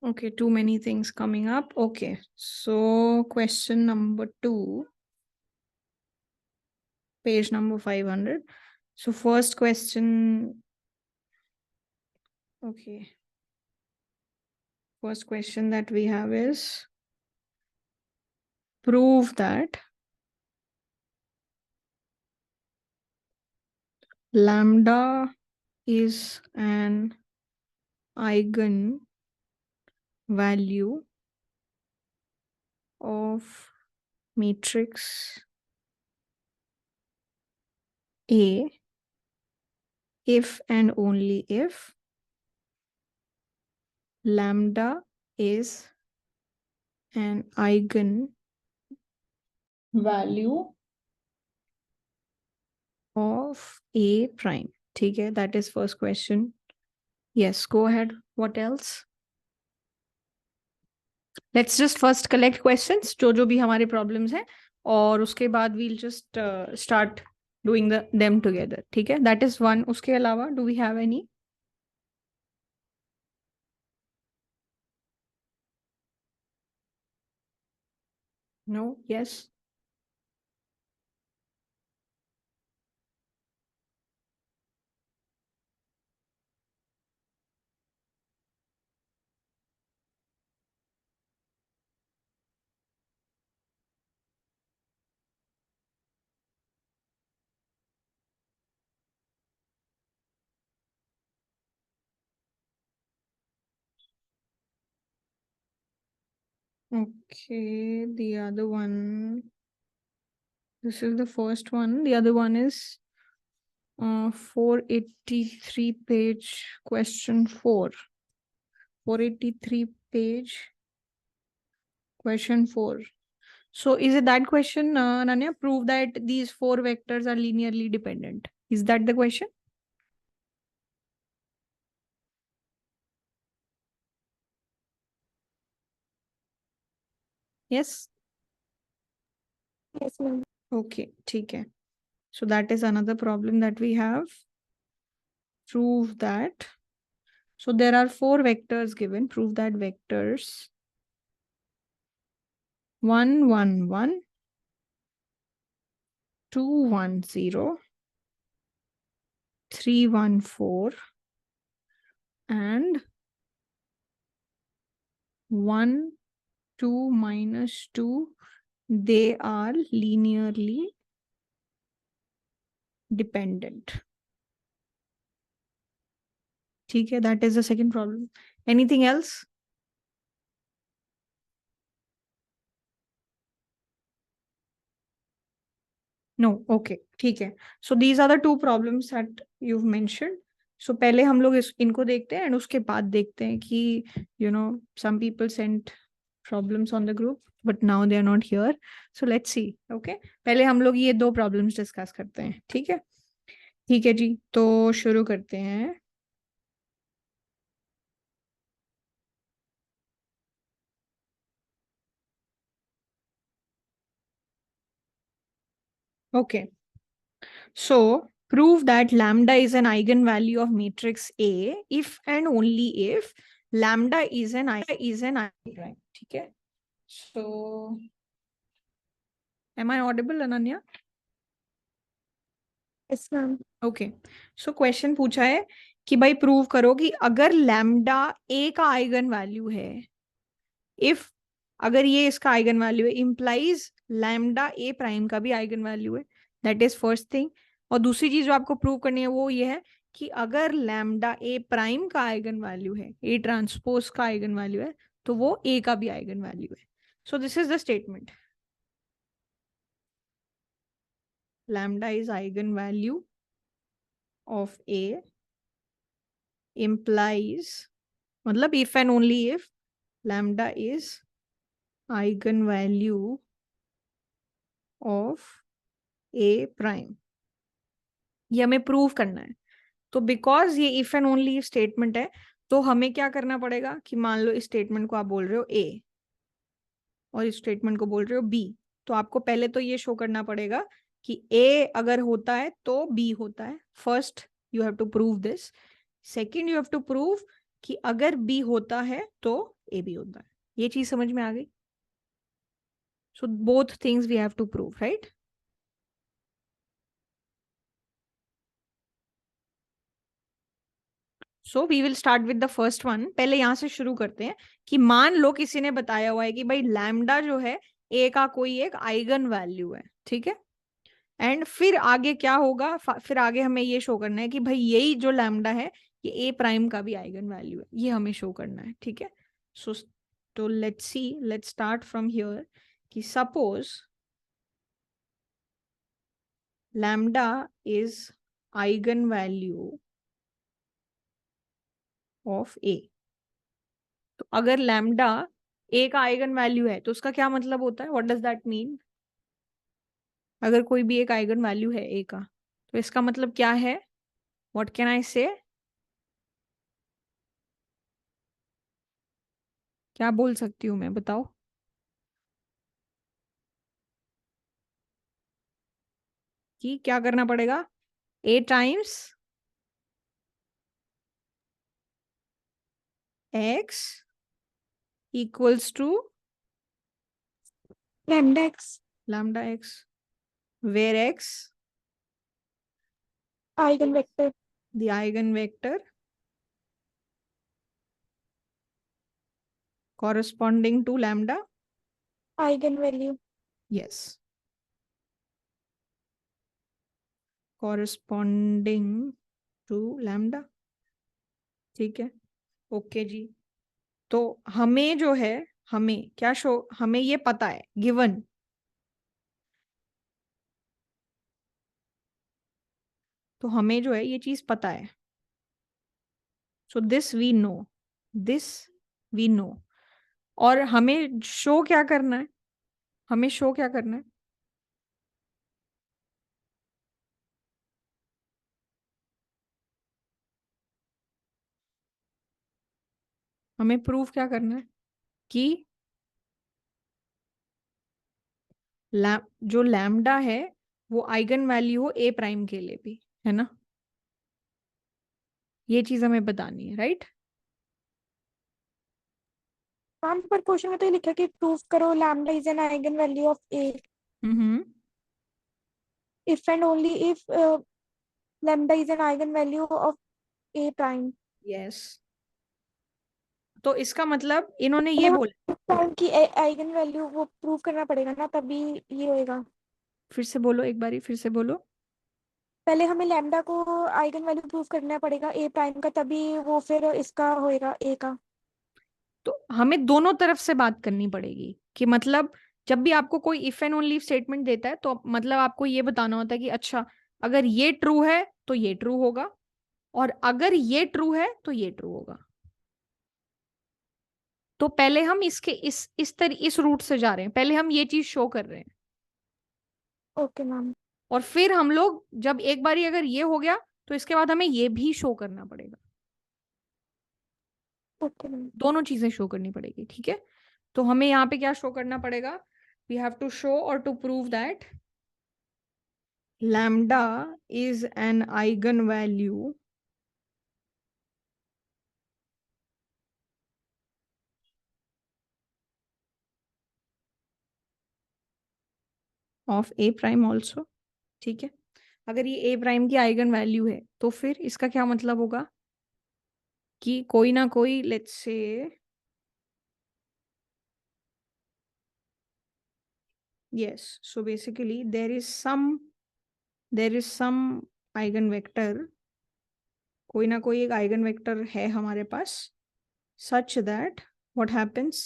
Okay, too many things coming up. Okay, so question number 2, page number 500. So first question, okay. First question that we have is prove that lambda is an eigen value of matrix A if and only if lambda is an eigen value of A prime. ठीक है, that is first question. Yes, go ahead. What else? Let's just first collect questions जो भी हमारे problems हैं, और उसके बाद we'll just start doing them together. ठीक है, that is one. उसके अलावा do we have any? No? Yes? Okay, the other one. This is the first one. The other one is 483 page question 4. 483 page question 4. So is it that question, Nanya? Prove that these 4 vectors are linearly dependent. Is that the question? Yes? Yes, ma'am. Okay, ठीक है. So that is another problem that we have. Prove that. So there are 4 vectors given. Prove that vectors 1, 1, 1, 2, 1, 0, 3, 1, 4, and 1, 2, minus 2, they are linearly dependent. ठीक है, that is the second problem. Anything else? No, okay, ठीक है. So these are the 2 problems that you've mentioned. So पहले हम लोग इनको देखते हैं, and उसके बाद देखते हैं कि some people sent problems on the group, but now they are not here. So let's see. Okay, पहले हम लोग ये 2 problems discuss करते हैं. ठीक है. ठीक है जी, तो शुरू करते हैं. Okay. So prove that lambda is an eigenvalue of matrix A if and only if lambda is an eigen prime. ठीक है. So am I audible, Ananya? Yes, ma'am. Okay. So question पूछा है कि भाई प्रूव करो कि अगर lambda ए का आइगन वैल्यू है, इफ अगर ये इसका आइगन वैल्यू है, इंप्लाइज लैम्डा ए प्राइम का भी आइगन वैल्यू है. That is first thing. और दूसरी चीज जो आपको प्रूव करनी है वो ये है कि अगर लैम्डा ए प्राइम का आइगन वैल्यू है, ए ट्रांसपोज का आइगन वैल्यू है, तो वो ए का भी आइगन वैल्यू है. So this is the statement. Lambda is eigen value of A implies, मतलब if and only if lambda is eigenvalue of A prime. ये हमें प्रूव करना है. तो बिकॉज ये इफ एंड ओनली स्टेटमेंट है, तो हमें क्या करना पड़ेगा कि मान लो इस स्टेटमेंट को आप बोल रहे हो ए और इस स्टेटमेंट को बोल रहे हो बी, तो आपको पहले तो ये शो करना पड़ेगा कि ए अगर होता है तो बी होता है. First you have to prove this. Second you have to prove कि अगर बी होता है तो ए भी होता है। ये चीज समझ में आ गई? So both things we have to prove, right? So we will start with the first one. पहले यहां से शुरू करते हैं कि मान लो किसी ने बताया हुआ है कि भाई लैम्डा जो है ए का कोई एक आइगन वैल्यू है, ठीक है? एंड फिर आगे क्या होगा, फिर आगे हमें ये शो करना है कि भाई यही जो लैम्डा है ये ए प्राइम का भी आइगन वैल्यू है, ये हमें शो करना है, ठीक है? सो तो let's see, let's start from here कि suppose lambda is eigenvalue of A. तो अगर लैम्डा ए का आइगन वैल्यू है तो उसका क्या मतलब होता है, व्हाट डज दैट मीन? अगर कोई भी एक आइगन वैल्यू है ए का तो इसका मतलब क्या है, व्हाट कैन आई से? क्या बोल सकती हूँ मैं, बताओ? कि क्या करना पड़ेगा, A times x equals to lambda x lambda x, where x eigenvector the eigenvector corresponding to lambda. Eigenvalue Yes, corresponding to lambda, ठीक है? ओके जी। तो हमें जो है, हमें क्या शो, हमें ये पता है गिवन, तो हमें जो है ये चीज पता है। So this we know, this we know. और हमें शो क्या करना है, हमें शो क्या करना है? हमें प्रूफ क्या करना है कि जो लैम्डा है वो आइगन वैल्यू हो ए प्राइम के लिए भी, है ना? ये चीज हमें बतानी है, राइट? मैम पर क्वेश्चन में तो ये लिखा कि प्रूफ करो lambda is an eigenvalue of A hmm. If and only if lambda is an eigenvalue of A prime. Yes. तो इसका मतलब इन्होंने ये बोला, प्राइम की आइगन वैल्यू वो प्रूफ करना पड़ेगा ना, तभी ये होएगा। फिर से बोलो, एक बारी फिर से बोलो। पहले हमें लैम्डा को आइगन वैल्यू प्रूफ करना पड़ेगा ए प्राइम का, तभी वो फिर इसका होएगा ए का। तो हमें दोनों तरफ से बात करनी पड़ेगी कि मतलब जब भी आपको कोई इफ एंड ओनली स्टेटमेंट देता है तो मतलब आपको ये बताना होता है कि अच्छा अगर ये ट्रू है तो ये ट्रू होगा, और अगर ये ट्रू है तो ये ट्रू होगा। तो पहले हम इसके इस रूट से जा रहे हैं, पहले हम ये चीज शो कर रहे हैं, ओके मैम। और फिर हम लोग जब एक बारी अगर ये हो गया तो इसके बाद हमें ये भी शो करना पड़ेगा। Okay ma'am. दोनों चीजें शो करनी पड़ेगी, ठीक है? तो हमें यहाँ पे क्या शो करना पड़ेगा, वी हैव टू शो और to prove that lambda is an eigenvalue of a prime also, ठीक है? अगर ये ए प्राइम की आइगन वैल्यू है तो फिर इसका क्या मतलब होगा कि कोई ना कोई, let's say yes, so basically there is some eigen vector, कोई ना कोई एक आइगन वेक्टर है हमारे पास, such that what happens,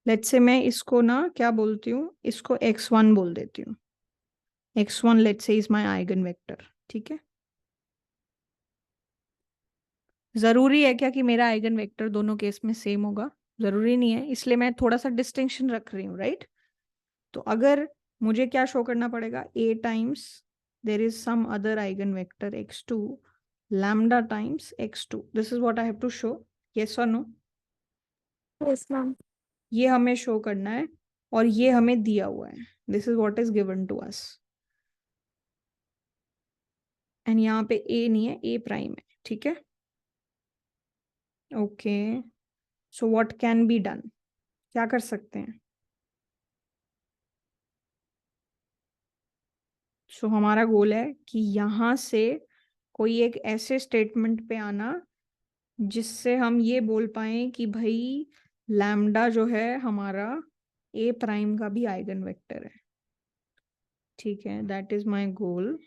let's say मैं इसको ना क्या बोलती हूँ, इसको x1 बोल देती हूँ। x1 let's say is my eigen vector, ठीक है? जरूरी है क्या कि मेरा आइगन वेक्टर दोनों केस में सेम होगा? जरूरी नहीं है, इसलिए मैं थोड़ा सा डिस्टिंक्शन रख रही हूँ, राइट? तो अगर मुझे क्या शो करना पड़ेगा, A times there is some other eigenvector x2 lambda times x2, this is what I have to show, yes और नो? Yes ma'am. ये हमें शो करना है और ये हमें दिया हुआ है, this is what is given to us. And यहाँ पे ए नहीं है, ए प्राइम है, ठीक है। Okay, so what can be done, क्या कर सकते हैं? सो हमारा गोल है कि यहाँ से कोई एक ऐसे स्टेटमेंट पे आना जिससे हम ये बोल पाए कि भाई लैम्डा जो है हमारा ए प्राइम का भी आइगन वेक्टर है, ठीक है। That is my goal.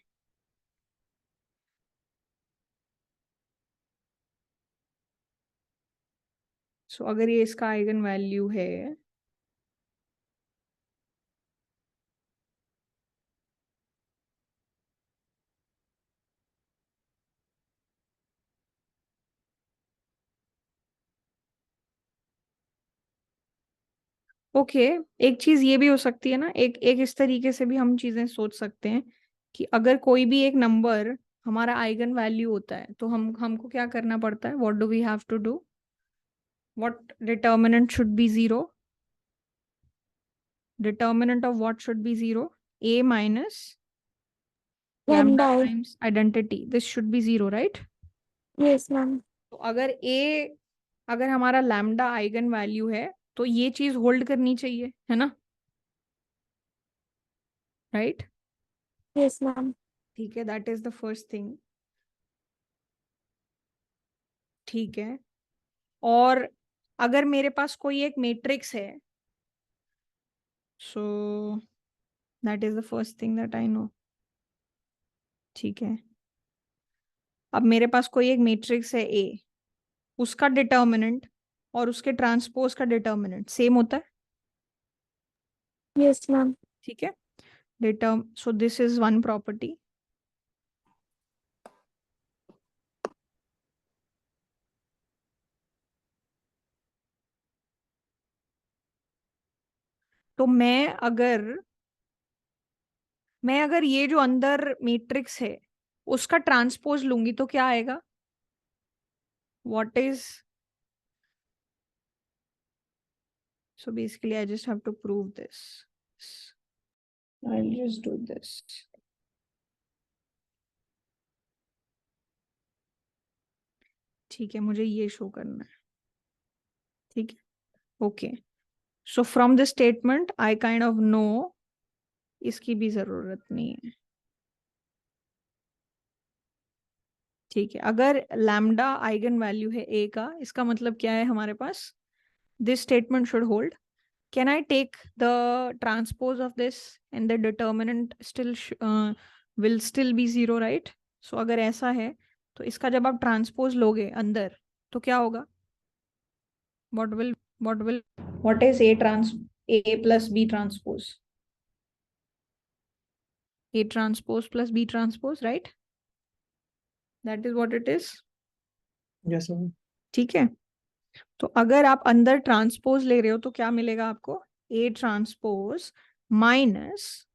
So अगर ये इसका आइगन वैल्यू है, ओके एक चीज ये भी हो सकती है ना, एक एक इस तरीके से भी हम चीजें सोच सकते हैं कि अगर कोई भी एक नंबर हमारा आइगन वैल्यू होता है तो हम हमको क्या करना पड़ता है, what do we have to do, what determinant should be zero, determinant of what should be zero, a minus lambda lambda है। times identity, this should be zero, right? Yes ma'am. तो अगर हमारा lambda आइगन वैल्यू है तो ये चीज hold करनी चाहिए, है ना, राइट? Yes ma'am. ठीक है, that is the first thing, ठीक है। और अगर मेरे पास कोई एक मैट्रिक्स है, सो that is the first thing that I know, ठीक है। अब मेरे पास कोई एक मैट्रिक्स है ए, उसका डिटर्मिनेंट और उसके ट्रांसपोज का डिटर्मिनेंट सेम होता है, यस मैम। ठीक है। So this is one property। तो मैं अगर ये जो अंदर मैट्रिक्स है उसका ट्रांसपोज लूंगी तो क्या आएगा, what is, so basically I just have to prove this, I just do this, ठीक है, मुझे ये शो करना है, ठीक है। Okay, so from this statement I kind of know, इसकी भी जरूरत नहीं है, ठीक है। अगर लैम्डा आइगन वैल्यू है ए का, इसका मतलब क्या है हमारे पास, this statement should hold. Can I take the transpose of this and the determinant will still be zero, right? So अगर ऐसा है तो इसका जब आप ट्रांसपोज लोगे अंदर तो क्या होगा, what will what will what is a plus b transpose, a transpose plus b transpose, right? That is what it is। Yes ma'am. ठीक है, तो अगर आप अंदर ट्रांसपोज ले रहे हो तो क्या मिलेगा आपको, A transpose minus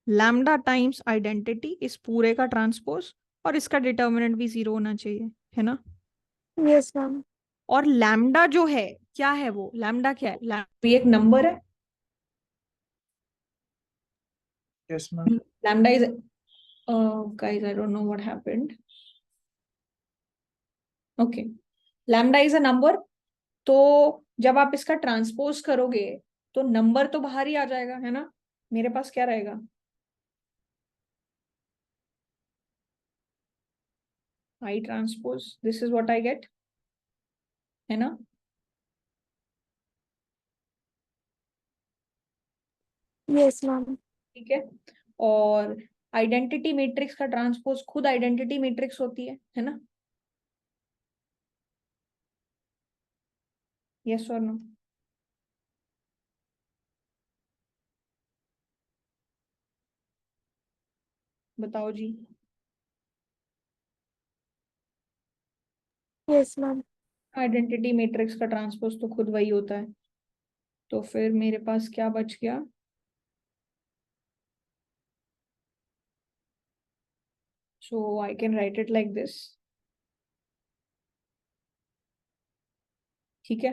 lambda times identity, इस पूरे का ट्रांसपोज, और इसका डिटर्मिनेंट भी जीरो होना चाहिए, है ना। Yes ma'am. और लैम्डा जो है क्या है, वो लैम्डा क्या है, लैम्डा एक नंबर है, yes ma'am. Lambda is, guys I don't know what happened, okay, lambda is a number. तो जब आप इसका ट्रांसपोज करोगे तो नंबर तो बाहर ही आ जाएगा, है ना, मेरे पास क्या रहेगा, I transpose, this is what I get, है ना। Yes ma'am. ठीक है, और आइडेंटिटी मैट्रिक्स का ट्रांसपोज खुद आइडेंटिटी मैट्रिक्स होती है ना, यस और नो, बताओ जी। Yes ma'am. आइडेंटिटी मैट्रिक्स का ट्रांसपोज तो खुद वही होता है, तो फिर मेरे पास क्या बच गया, so I can write it like this, ठीक है।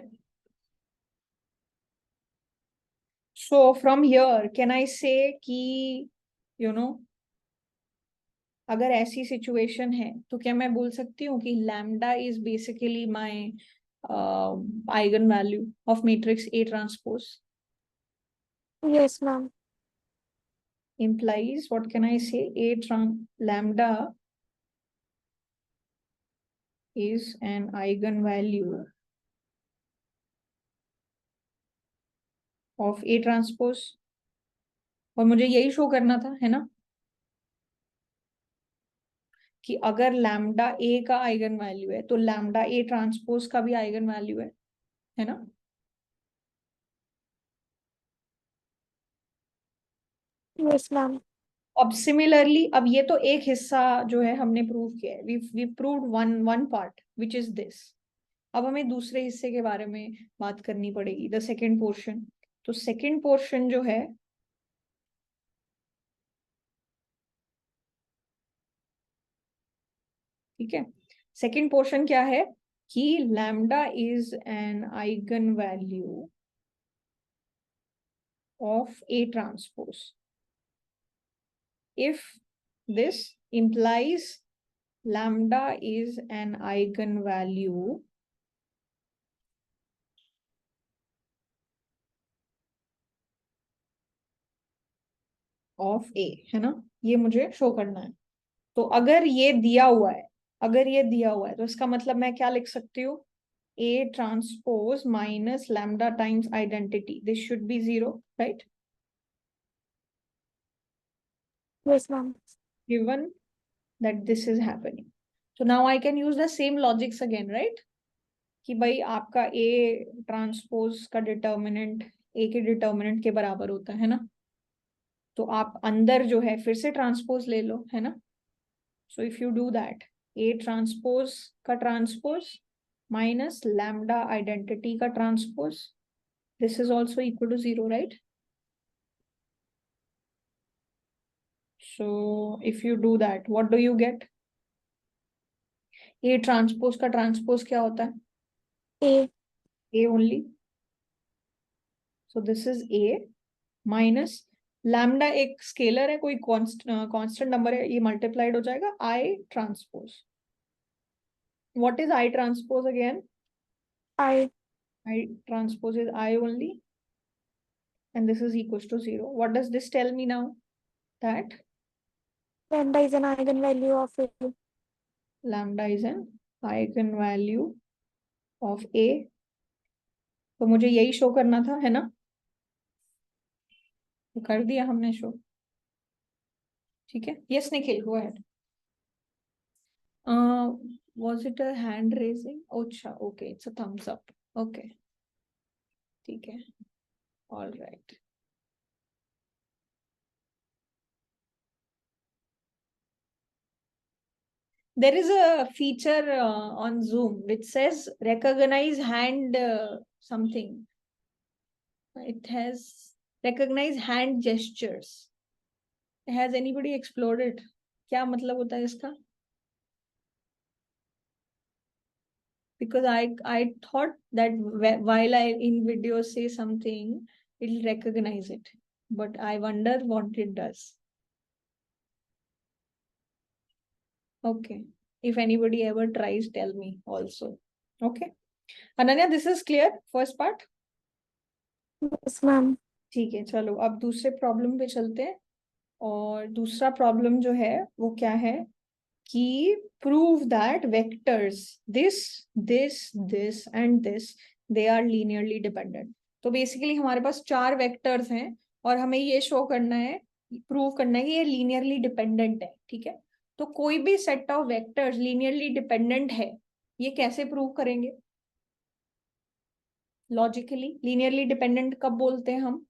So from here can I say कि यू नो अगर ऐसी सिचुएशन है तो क्या मैं बोल सकती हूँ कि lambda is basically my eigen value of matrix A transpose? Yes ma'am. Implies, what can I say, lambda is an eigenvalue of A transpose, और मुझे यही शो करना था, है ना, कि अगर लैम्डा ए का आइगन वैल्यू है तो लैम्डा ए ट्रांसपोज का भी आइगन वैल्यू है ना? Yes ma'am. अब सिमिलरली, अब ये तो एक हिस्सा जो है हमने प्रूव किया है, we proved one part which is this. अब हमें दूसरे हिस्से के बारे में बात करनी पड़ेगी, द सेकेंड पोर्शन। तो सेकेंड पोर्शन जो है, ठीक है, सेकेंड पोर्शन क्या है कि lambda is an eigenvalue of A transpose if this implies lambda is an eigenvalue of A, है ना, ये मुझे शो करना है। तो अगर ये दिया हुआ है, अगर ये दिया हुआ है तो इसका मतलब मैं क्या लिख सकती हूँ, A transpose minus lambda times identity, this should B 0, right? Yes ma'am. Given that this is happening, so now I can use the same logics again, right? कि भाई आपका A ट्रांसपोज का डिटर्मिनेंट A के determinant के बराबर होता है ना, तो आप अंदर जो है फिर से ट्रांसपोज ले लो, है ना? So if you do that, A transpose का ट्रांसपोज माइनस लैम्डा आइडेंटिटी का transpose, this is also equal to 0, right? So if you do that, what do you get? A transpose का ट्रांसपोज क्या होता है? A. A only. So this is A minus lambda एक scalar है, कोई constant number है, ये multiplied हो जाएगा I transpose. What is I transpose again? I. I transpose is I only, and this is equals to 0. What does this tell me now? That lambda is an eigenvalue of A. lambda is an eigenvalue of A। तो मुझे यही show करना था, है ना? तो कर दिया हमने शो, ठीक है। Yes Nikhil, go ahead. Was it a hand raising? अच्छा, okay, it's a thumbs up. Okay, ठीक है, all right. There is a feature on Zoom which says recognize hand something. It has recognize hand gestures. Has anybody explored it? क्या मतलब होता है इसका? Because I thought that while I in video say something, it'll recognize it, but I wonder what it does. Okay, if anybody ever tries, tell me also. Okay, Ananya, this is clear, first part? Yes ma'am. ठीक है, चलो अब दूसरे problem पे चलते हैं। और दूसरा प्रॉब्लम जो है वो क्या है कि prove that vectors this this this and this they are linearly dependent. तो बेसिकली हमारे पास 4 वेक्टर्स हैं और हमें ये शो करना है, प्रूव करना है कि ये लीनियरली डिपेंडेंट है, ठीक है। तो कोई भी set of vectors linearly dependent है, ये कैसे प्रूव करेंगे? लॉजिकली लीनियरली डिपेंडेंट कब बोलते हैं हम?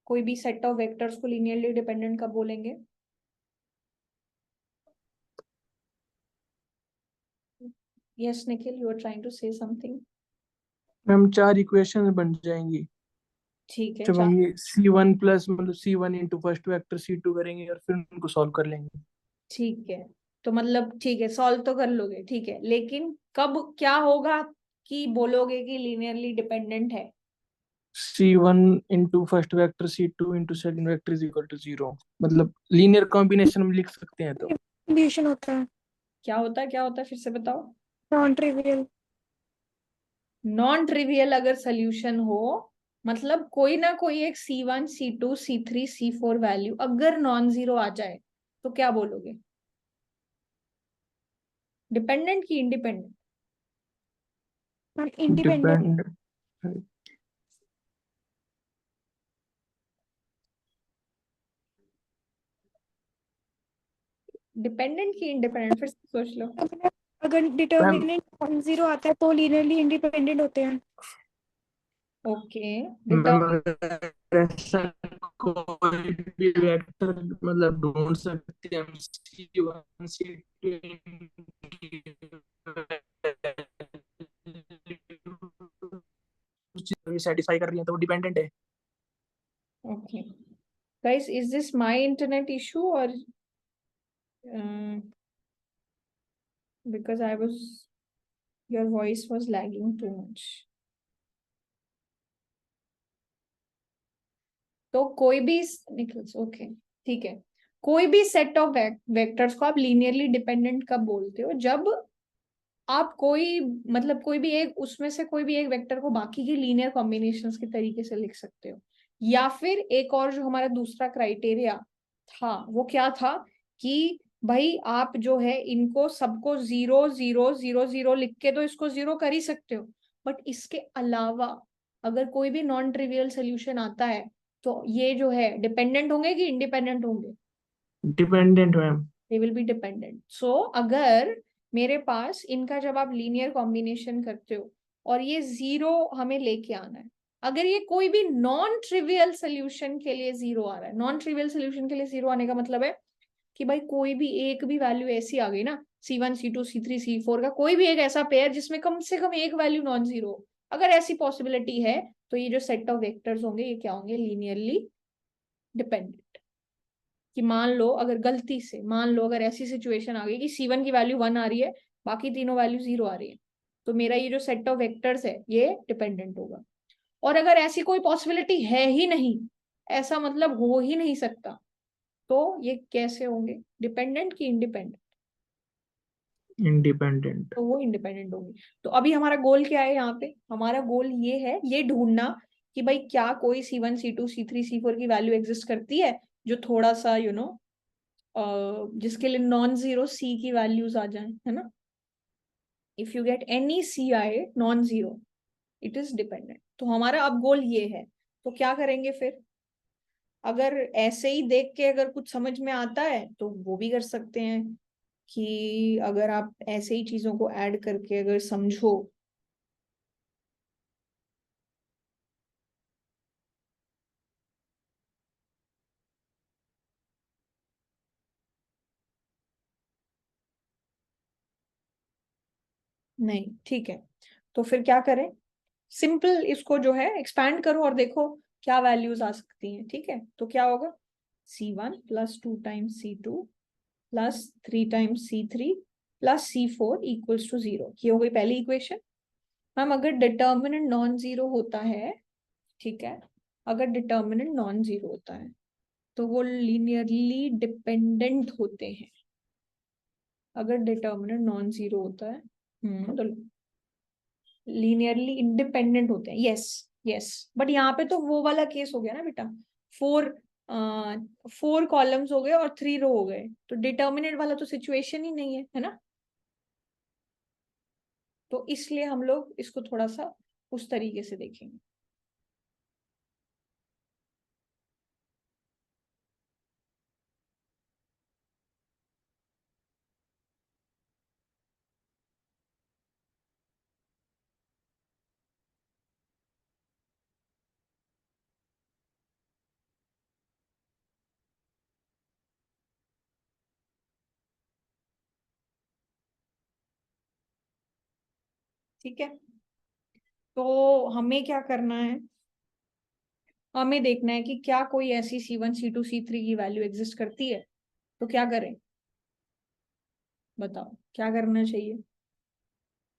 कोई भी सेट ऑफ वेक्टर्स को लीनियरली डिपेंडेंट कब बोलेंगे? Yes Nikhil, you are trying to say something. Ma'am 4 equation बन जाएंगी ठीक है, जब हम ये C1 प्लस मतलब C1 into first vector C2 करेंगे और फिर उनको सॉल्व कर लेंगे। ठीक है, तो मतलब ठीक है, सॉल्व तो कर लोगे, ठीक है, लेकिन कब क्या होगा कि बोलोगे कि लीनियरली डिपेंडेंट है? C1 into first vector C2 into second vector is equal to 0, मतलब लीनियर कॉम्बिनेशन में लिख सकते हैं तो। कंडीशन होता है, क्या होता है, क्या होता है, फिर से बताओ। Non trivial. नॉन ट्रिवियल अगर सोल्यूशन हो, मतलब कोई ना कोई एक C1 C2 C3 C4 value अगर नॉन जीरो आ जाए तो क्या बोलोगे? डिपेंडेंट की इंडिपेंडेंट? इंडिपेंडेंट। डिपेंड डिपेंडेंट की इंडिपेंडेंट, फिर से सोच लो। अगर मैम डिटर्मिनेंट नॉन जीरो आता है तो लीनियरली इंडिपेंडेंट होते हैं। ओके। मैम अगर ऐसा कोई भी वेक्टर मतलब ढूंढ सकते हैं हम C1 C2 सेटिस्फाई कर रही है तो वो डिपेंडेंट है। Okay guys, is this my internet issue और because I was, your voice was lagging too much. तो कोई भी निकल्स, ओके ठीक है, कोई भी सेट ऑफ वेक्टर्स को आप लीनियरली डिपेंडेंट कब बोलते हो? जब आप कोई, मतलब कोई भी एक, उसमें से कोई भी एक वेक्टर को बाकी की लीनियर कॉम्बिनेशंस के तरीके से लिख सकते हो। या फिर एक और जो हमारा दूसरा क्राइटेरिया था वो क्या था कि भाई आप जो है इनको सबको 0 0 0 0 लिख के तो इसको जीरो कर ही सकते हो, बट इसके अलावा अगर कोई भी नॉन ट्रिवियल सोल्यूशन आता है तो ये जो है डिपेंडेंट होंगे कि इंडिपेंडेंट होंगे? Dependent ma'am. They will be dependent. So अगर मेरे पास इनका जब आप लीनियर कॉम्बिनेशन करते हो और ये जीरो हमें लेके आना है, अगर ये कोई भी नॉन ट्रिवियल सोल्यूशन के लिए जीरो आ रहा है, नॉन ट्रिवियल सोल्यूशन के लिए जीरो आने का मतलब है कि भाई कोई भी एक भी वैल्यू ऐसी आ गई ना, C1 C2 C3 C4 का कोई भी एक ऐसा पेयर जिसमें कम से कम एक वैल्यू नॉन जीरो, अगर ऐसी पॉसिबिलिटी है तो ये जो सेट ऑफ वेक्टर्स होंगे ये क्या होंगे? Linearly dependent. कि मान लो अगर गलती से, मान लो अगर ऐसी सिचुएशन आ गई कि C1 की वैल्यू 1 आ रही है, बाकी तीनों वैल्यू 0 आ रही है, तो मेरा ये जो सेट ऑफ वेक्टर्स है ये डिपेंडेंट होगा। और अगर ऐसी कोई पॉसिबिलिटी है ही नहीं, ऐसा मतलब हो ही नहीं सकता, तो ये कैसे होंगे? डिपेंडेंट की इंडिपेंडेंट? इंडिपेंडेंट। तो वो इंडिपेंडेंट होंगे। तो अभी हमारा गोल क्या है यहाँ पे? हमारा गोल ये है, ये ढूंढना कि भाई क्या कोई C1 C2 C3 C4 की वैल्यू एग्जिस्ट करती है जो थोड़ा सा जिसके लिए नॉन जीरो C की वैल्यूज आ जाए, है ना? If you get any CI non zero, it is dependent. तो हमारा अब गोल ये है। तो क्या करेंगे फिर? अगर ऐसे ही देख के अगर कुछ समझ में आता है तो वो भी कर सकते हैं कि अगर आप ऐसे ही चीजों को ऐड करके अगर समझो, नहीं ठीक है, तो फिर क्या करें? सिंपल इसको जो है एक्सपैंड करो और देखो क्या वैल्यूज आ सकती हैं। ठीक है, तो क्या होगा? C1 plus 2 times C2 plus 3 times C3 plus C4 equals to 0। ये हो गई पहली इक्वेशन। मैम अगर डिटर्मिनेंट नॉन जीरो होता है, ठीक है, अगर डिटर्मिनेंट नॉन जीरो होता है तो वो लीनियरली डिपेंडेंट होते हैं। अगर डिटर्मिनेंट नॉन जीरो होता है तो लीनियरली इंडिपेंडेंट होते हैं। यस यस, बट यहाँ पे तो वो वाला केस हो गया ना बेटा, फोर 4 कॉलम्स हो गए और 3 रो हो गए, तो डिटर्मिनेंट वाला तो सिचुएशन ही नहीं है ना? तो इसलिए हम लोग इसको थोड़ा सा उस तरीके से देखेंगे। ठीक है, तो हमें क्या करना है? हमें देखना है कि क्या कोई ऐसी C1 C2 C3 की वैल्यू एग्जिस्ट करती है। तो क्या करें, बताओ क्या करना चाहिए?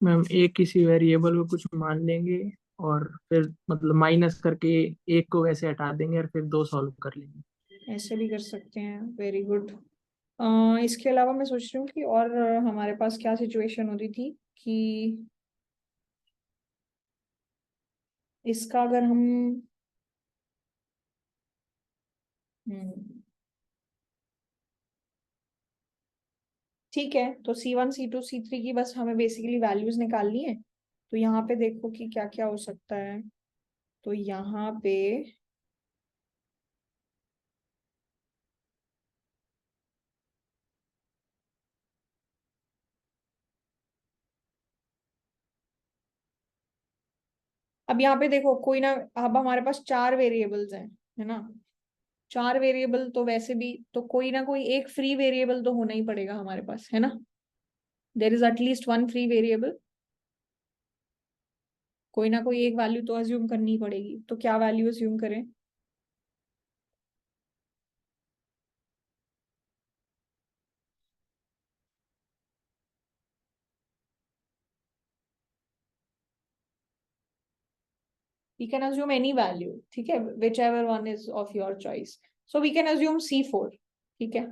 मैम एक किसी वेरिएबल को कुछ मान लेंगे और फिर मतलब माइनस करके एक को वैसे हटा देंगे और फिर दो सॉल्व कर लेंगे। ऐसे भी कर सकते हैं, वेरी गुड। इसके अलावा मैं सोच रही हूँ कि और हमारे पास क्या सिचुएशन होती थी कि इसका अगर हम ठीक है, तो C1 C2 C3 की बस हमें बेसिकली वैल्यूज निकालनी है। तो यहाँ पे देखो कि क्या क्या हो सकता है। तो यहाँ पे अब यहाँ पे देखो कोई ना, अब हमारे पास चार वेरिएबल्स हैं, है ना। चार वेरिएबल तो वैसे भी तो कोई ना कोई एक फ्री वेरिएबल तो होना ही पड़ेगा हमारे पास, है ना। There is at least one free variable. कोई ना कोई एक वैल्यू तो अज्यूम करनी ही पड़ेगी। तो क्या वैल्यू अज्यूम करें? We can assume any value, ठीक है, whichever one is of your choice. So we can assume C4, ठीक है।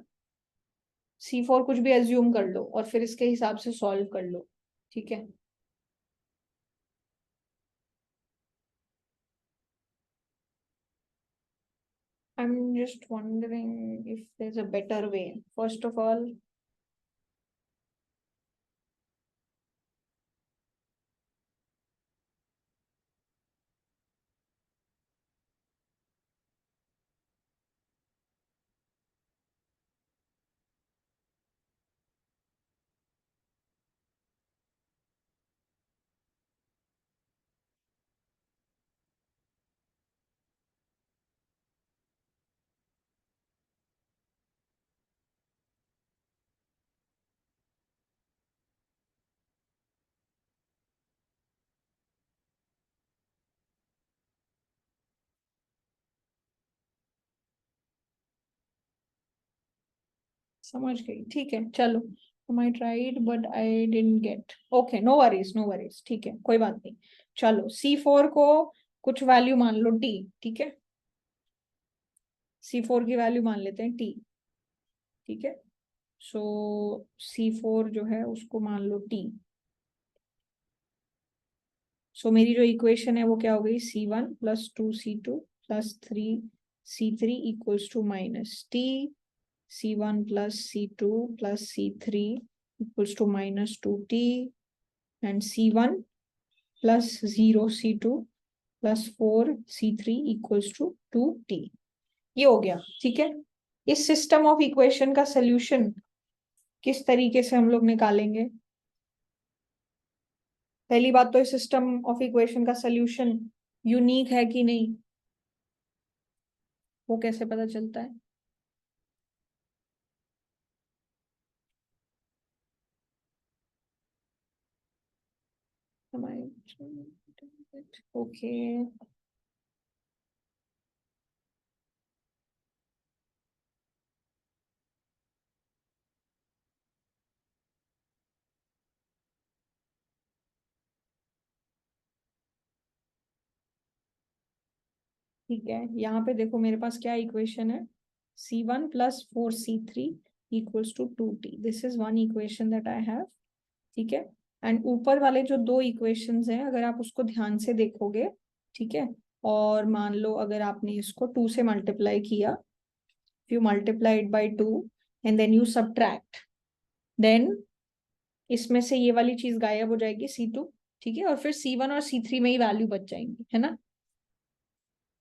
C4 कुछ भी अज्यूम कर लो और फिर इसके हिसाब से सॉल्व कर लो, ठीक है। I'm just wondering if there's a better way. First of all, समझ गई, ठीक है, चलो। I tried but I didn't get. Okay, no worries, no worries, ठीक है, कोई बात नहीं। चलो C4 को कुछ वैल्यू मान लो T, ठीक है। C4 की वैल्यू मान लेते हैं T, ठीक है। सो C4 जो है उसको मान लो T। सो मेरी जो इक्वेशन है वो क्या हो गई? C1 plus 2C2 plus 3C3 equals to minus T। C1 plus C2 plus C3 equals to minus 2T, and C1 plus 0C2 plus 4C3 equals to 2T। ये हो गया, ठीक है। इस सिस्टम ऑफ इक्वेशन का सोल्यूशन किस तरीके से हम लोग निकालेंगे? पहली बात तो इस सिस्टम ऑफ इक्वेशन का सोल्यूशन यूनिक है कि नहीं, वो कैसे पता चलता है? ओके, ठीक है। यहाँ पे देखो मेरे पास क्या इक्वेशन है? C1 plus 4C3 equals to 2T। This is one equation that I have, ठीक है। एंड ऊपर वाले जो दो इक्वेशंस हैं अगर आप उसको ध्यान से देखोगे, ठीक है, और मान लो अगर आपने इसको 2 से मल्टीप्लाई किया, you multiplied by 2 and then you subtract, then इसमें से ये वाली चीज गायब हो जाएगी C2, ठीक है, और फिर C1 और C3 में ही वैल्यू बच जाएंगी, है ना।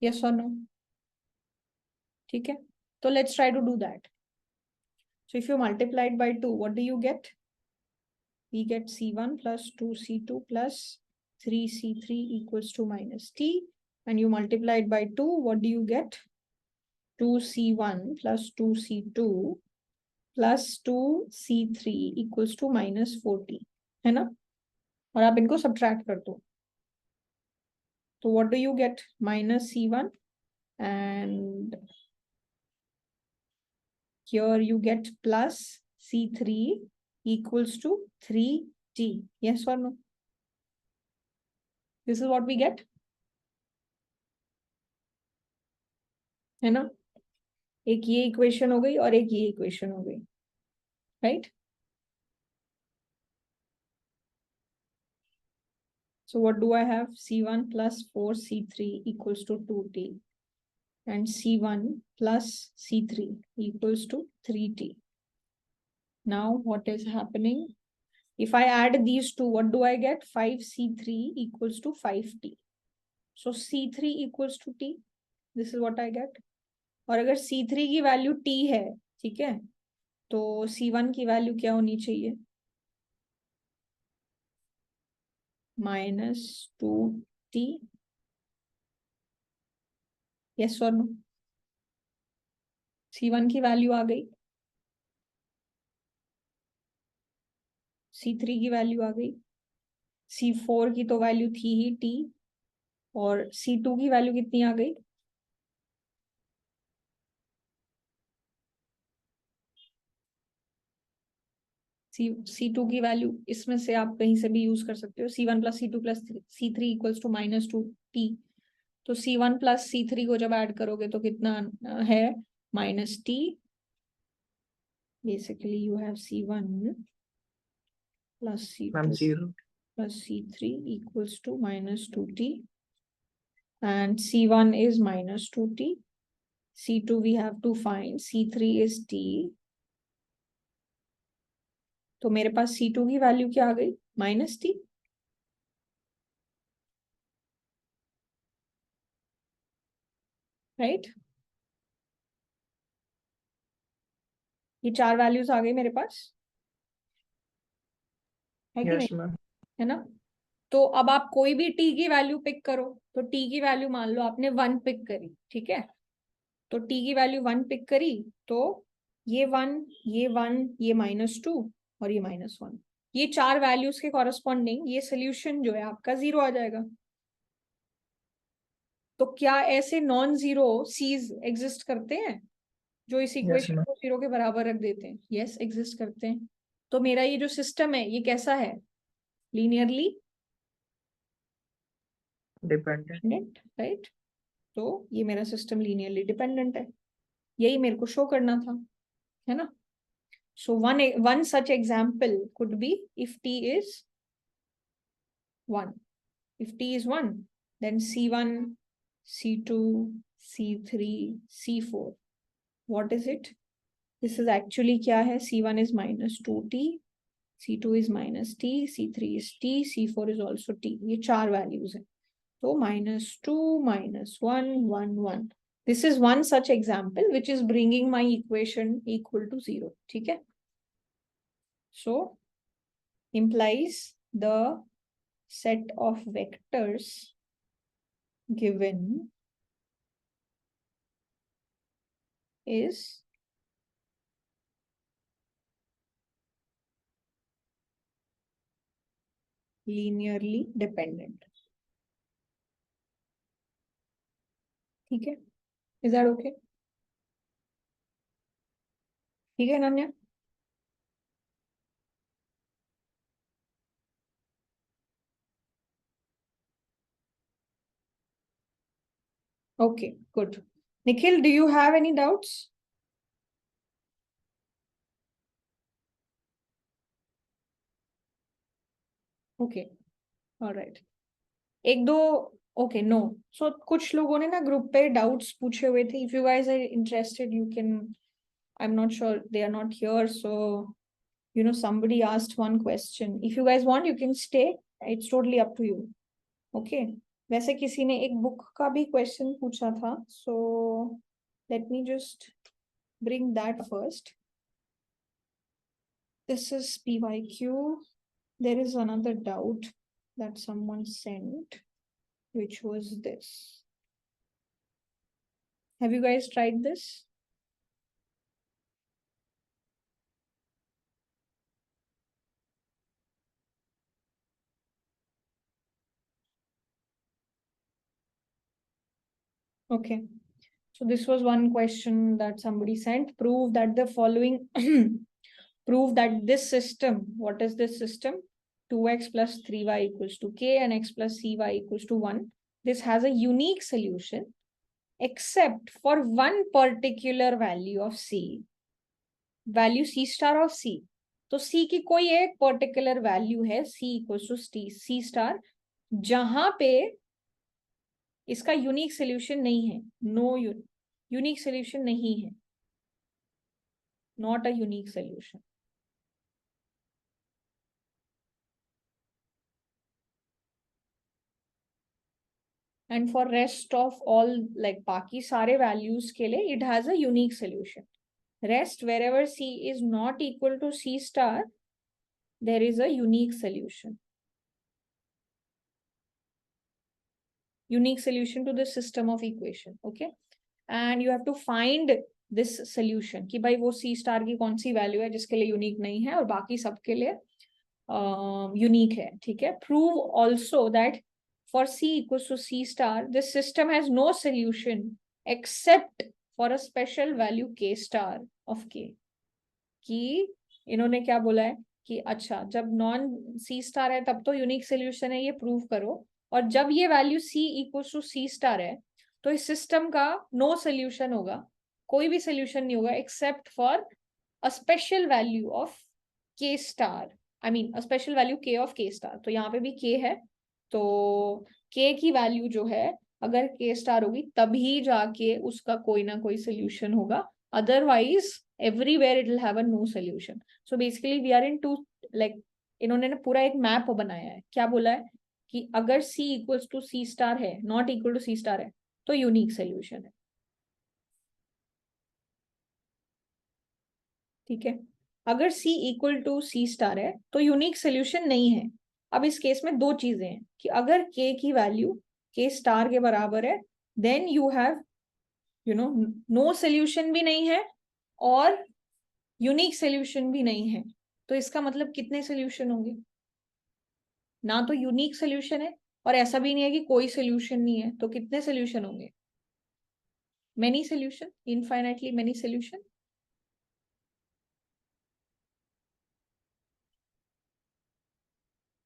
यस और नो? ठीक है, तो let's try to do that. So if you multiply it by 2, what do you get? We get C1 plus 2C2 plus 3C3 equals to minus T. And you multiply it by 2, what do you get? 2C1 plus 2C2 plus 2C3 equals to minus 4T, है ना। और आप इनको subtract कर दो, तो what do you get? Minus C1, and here you get plus C3 equals to 3T. Yes or no? This is what we get. है ना, एक ये इक्वेशन हो गई और एक ये इक्वेशन हो गई, right. So what do I have? C1 plus 4C3 equals to 2T and C1 plus C3 equals to 3T. Now what is happening? If I add these two, what do I get? 5C3 equals to 5T. So C3 equals to T. This is what I get. और अगर C3 की value T है, ठीक है, तो C1 की value क्या होनी चाहिए? -2T. यस और नो? C1 की वैल्यू आ गई, C3 की वैल्यू आ गई, C4 की तो वैल्यू थी ही T, और C2 की वैल्यू कितनी आ गई? C2 की वैल्यू इसमें से आप कहीं से भी यूज कर सकते हो, C1 plus C2 plus C3 equals to -2T. तो C1 प्लस C3 को जब ऐड करोगे तो कितना है? -T. Basically you have C1 plus C2 plus C3 equals to -2T, and C1 is -2T. C2 we have to find, C3 is T. तो मेरे पास C2 की वैल्यू क्या आ गई? -T. राइट, ये चार वैल्यूज आ गई मेरे पास, है कि नहीं? है ना? तो अब आप कोई भी T की वैल्यू पिक करो, तो T की वैल्यू मान लो आपने 1 पिक करी, ठीक है, तो T की वैल्यू 1 पिक करी, तो ये 1, ये 1, ये -2 और ये -1, ये चार वैल्यूज के कॉरेस्पॉन्डिंग ये सोल्यूशन जो है आपका 0 आ जाएगा. तो क्या ऐसे नॉन जीरो सीज एग्जिस्ट करते हैं जो इस इक्वेशन को 0 के बराबर रख देते हैं? यस, एग्जिस्ट करते हैं. तो मेरा ये जो सिस्टम है ये कैसा है? Linearly dependent, right. तो ये मेरा सिस्टम लीनियरली डिपेंडेंट है, यही मेरे को शो करना था, है ना. So one such example could be if T is 1. If T is 1, then C1, C2, C3, C4. What is it? This is actually क्या है? C1 is -2T, C2 is -T, C3 is T, C4 is also T. ये चार values है. तो -2, -1, 1, 1. This is one such example which is bringing my equation equal to 0. ठीक है? So implies the set of vectors given is linearly dependent. ठीक है? Is that okay? ठीक है Ananya? Okay, good. Nikhil, do you have any doubts? Okay, all right. एक दो, okay, no. So कुछ लोगों ने ना ग्रुप पे डाउट्स पूछे हुए थे. If you guys are interested, you can. I'm not sure, they are not here, so you know somebody asked one question. If you guys want, you can stay. It's totally up to you. Okay. वैसे किसी ने एक book का भी question पूछा था, so let me just bring that first. This is PYQ. There is another doubt that someone sent, which was this. Have you guys tried this? Okay. So this was one question that somebody sent. Prove that the following, prove that this system, what is this system? 2x plus 3y equals to k and x plus cy equals to 1. This has a unique solution except for one particular value of C, value C star of C। तो C की कोई एक particular value है C equals to C star, जहां पे इसका unique solution नहीं है, नो यूनिक सोल्यूशन नहीं है, not a unique solution. And for rest of all like बाकी सारे वैल्यूज के लिए it has a unique solution. Rest wherever C is not equal to C star, there is a unique solution. Unique solution to the system of equation. Okay, and you have to find this solution कि भाई वो C star की कौन सी value है जिसके लिए unique नहीं है और बाकी सबके लिए यूनिक है। ठीक है, prove also that for C equals to C star, this system has no solution except for a special value K star of K। कि इन्होंने क्या बोला है कि अच्छा जब नॉन C स्टार है तब तो यूनिक सोल्यूशन है, ये प्रूव करो, और जब ये value C equals to C star है तो इस सिस्टम का नो सोल्यूशन होगा, कोई भी सोल्यूशन नहीं होगा except for a special value of K star, I mean a special value K of K star. तो यहाँ पे भी K है, तो K की वैल्यू जो है अगर K स्टार होगी तभी जाके उसका कोई ना कोई सोल्यूशन होगा, otherwise everywhere it will have a no solution। So basically we are in two, like इन्होंने ना पूरा एक मैप बनाया है, क्या बोला है कि अगर C equals to C star है, not equal to C star है, तो यूनिक सोल्यूशन है। ठीक है, अगर C equal to C star है तो यूनिक सोल्यूशन नहीं है। अब इस केस में दो चीजें हैं कि अगर K की वैल्यू K स्टार के बराबर है then you have no solution भी नहीं है और यूनिक सोल्यूशन भी नहीं है। तो इसका मतलब कितने सोल्यूशन होंगे? ना तो यूनिक सोल्यूशन है और ऐसा भी नहीं है कि कोई सोल्यूशन नहीं है, तो कितने सोल्यूशन होंगे? Many solution, infinitely many solution.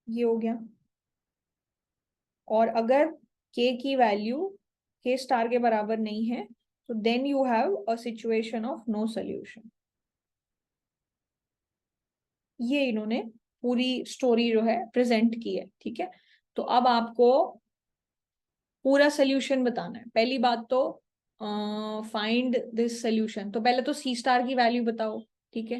ये हो गया। और अगर k की वैल्यू k स्टार के बराबर नहीं है तो then you have a situation of no solution. ये इन्होंने पूरी स्टोरी जो है प्रेजेंट की है। ठीक है, तो अब आपको पूरा सोल्यूशन बताना है। पहली बात तो फाइंड दिस सोल्यूशन, तो पहले तो C स्टार की वैल्यू बताओ। ठीक है,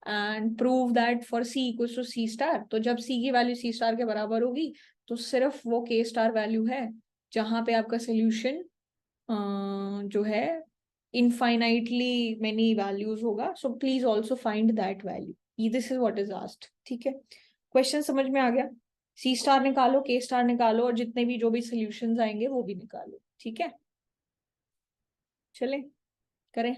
and prove that for C equals to C star, तो जब C की वैल्यू C स्टार के बराबर होगी तो सिर्फ वो K स्टार वैल्यू है जहां पे आपका सोल्यूशन जो है इनफाइनाइटली मेनी वैल्यूज होगा। So please also find that value, this is what is asked. ठीक है, क्वेश्चन समझ में आ गया? C स्टार निकालो, K स्टार निकालो और जितने भी जो भी सोल्यूशंस आएंगे वो भी निकालो। ठीक है, चले करें।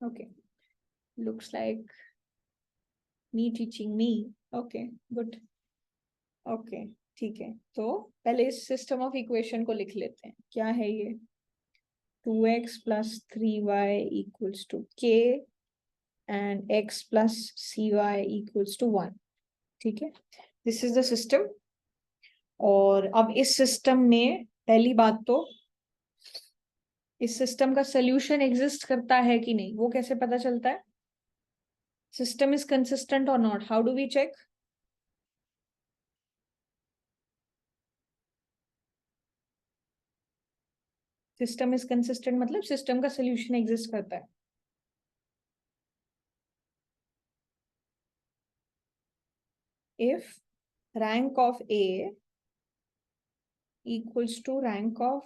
Okay, looks like me teaching me. Okay, good. Okay, ठीक है, तो पहले इस सिस्टम ऑफ इक्वेशन को लिख लेते हैं। क्या है ये? 2x plus 3y equals to k and x plus cy equals to 1। ठीक है, दिस इज द सिस्टम। और अब इस सिस्टम में पहली बात तो इस सिस्टम का सोल्यूशन एग्जिस्ट करता है कि नहीं वो कैसे पता चलता है? सिस्टम इज कंसिस्टेंट और not, how do we check? System is consistent मतलब सिस्टम का सोल्यूशन एग्जिस्ट करता है। if rank of A equals to rank of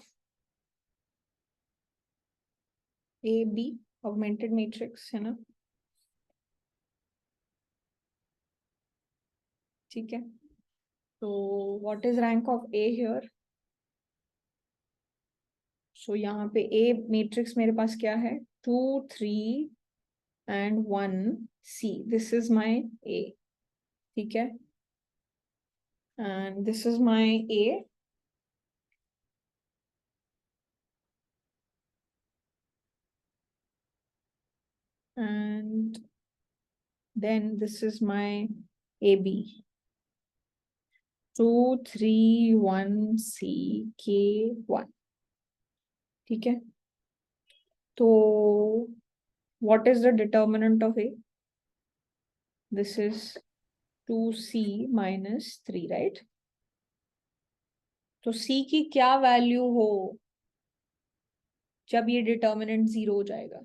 AB, augmented matrix है ना? ठीक है, तो what is rank of A here? So यहाँ पे A matrix मेरे पास क्या है? 2 3 and 1 C, this is my A। ठीक है, and this is my A, and then this is my AB। 2 3 1 C K 1। ठीक है, तो what is the determinant of A? This is 2C minus 3, right? तो C की क्या value हो जब ये डिटर्मिनेंट 0 हो जाएगा?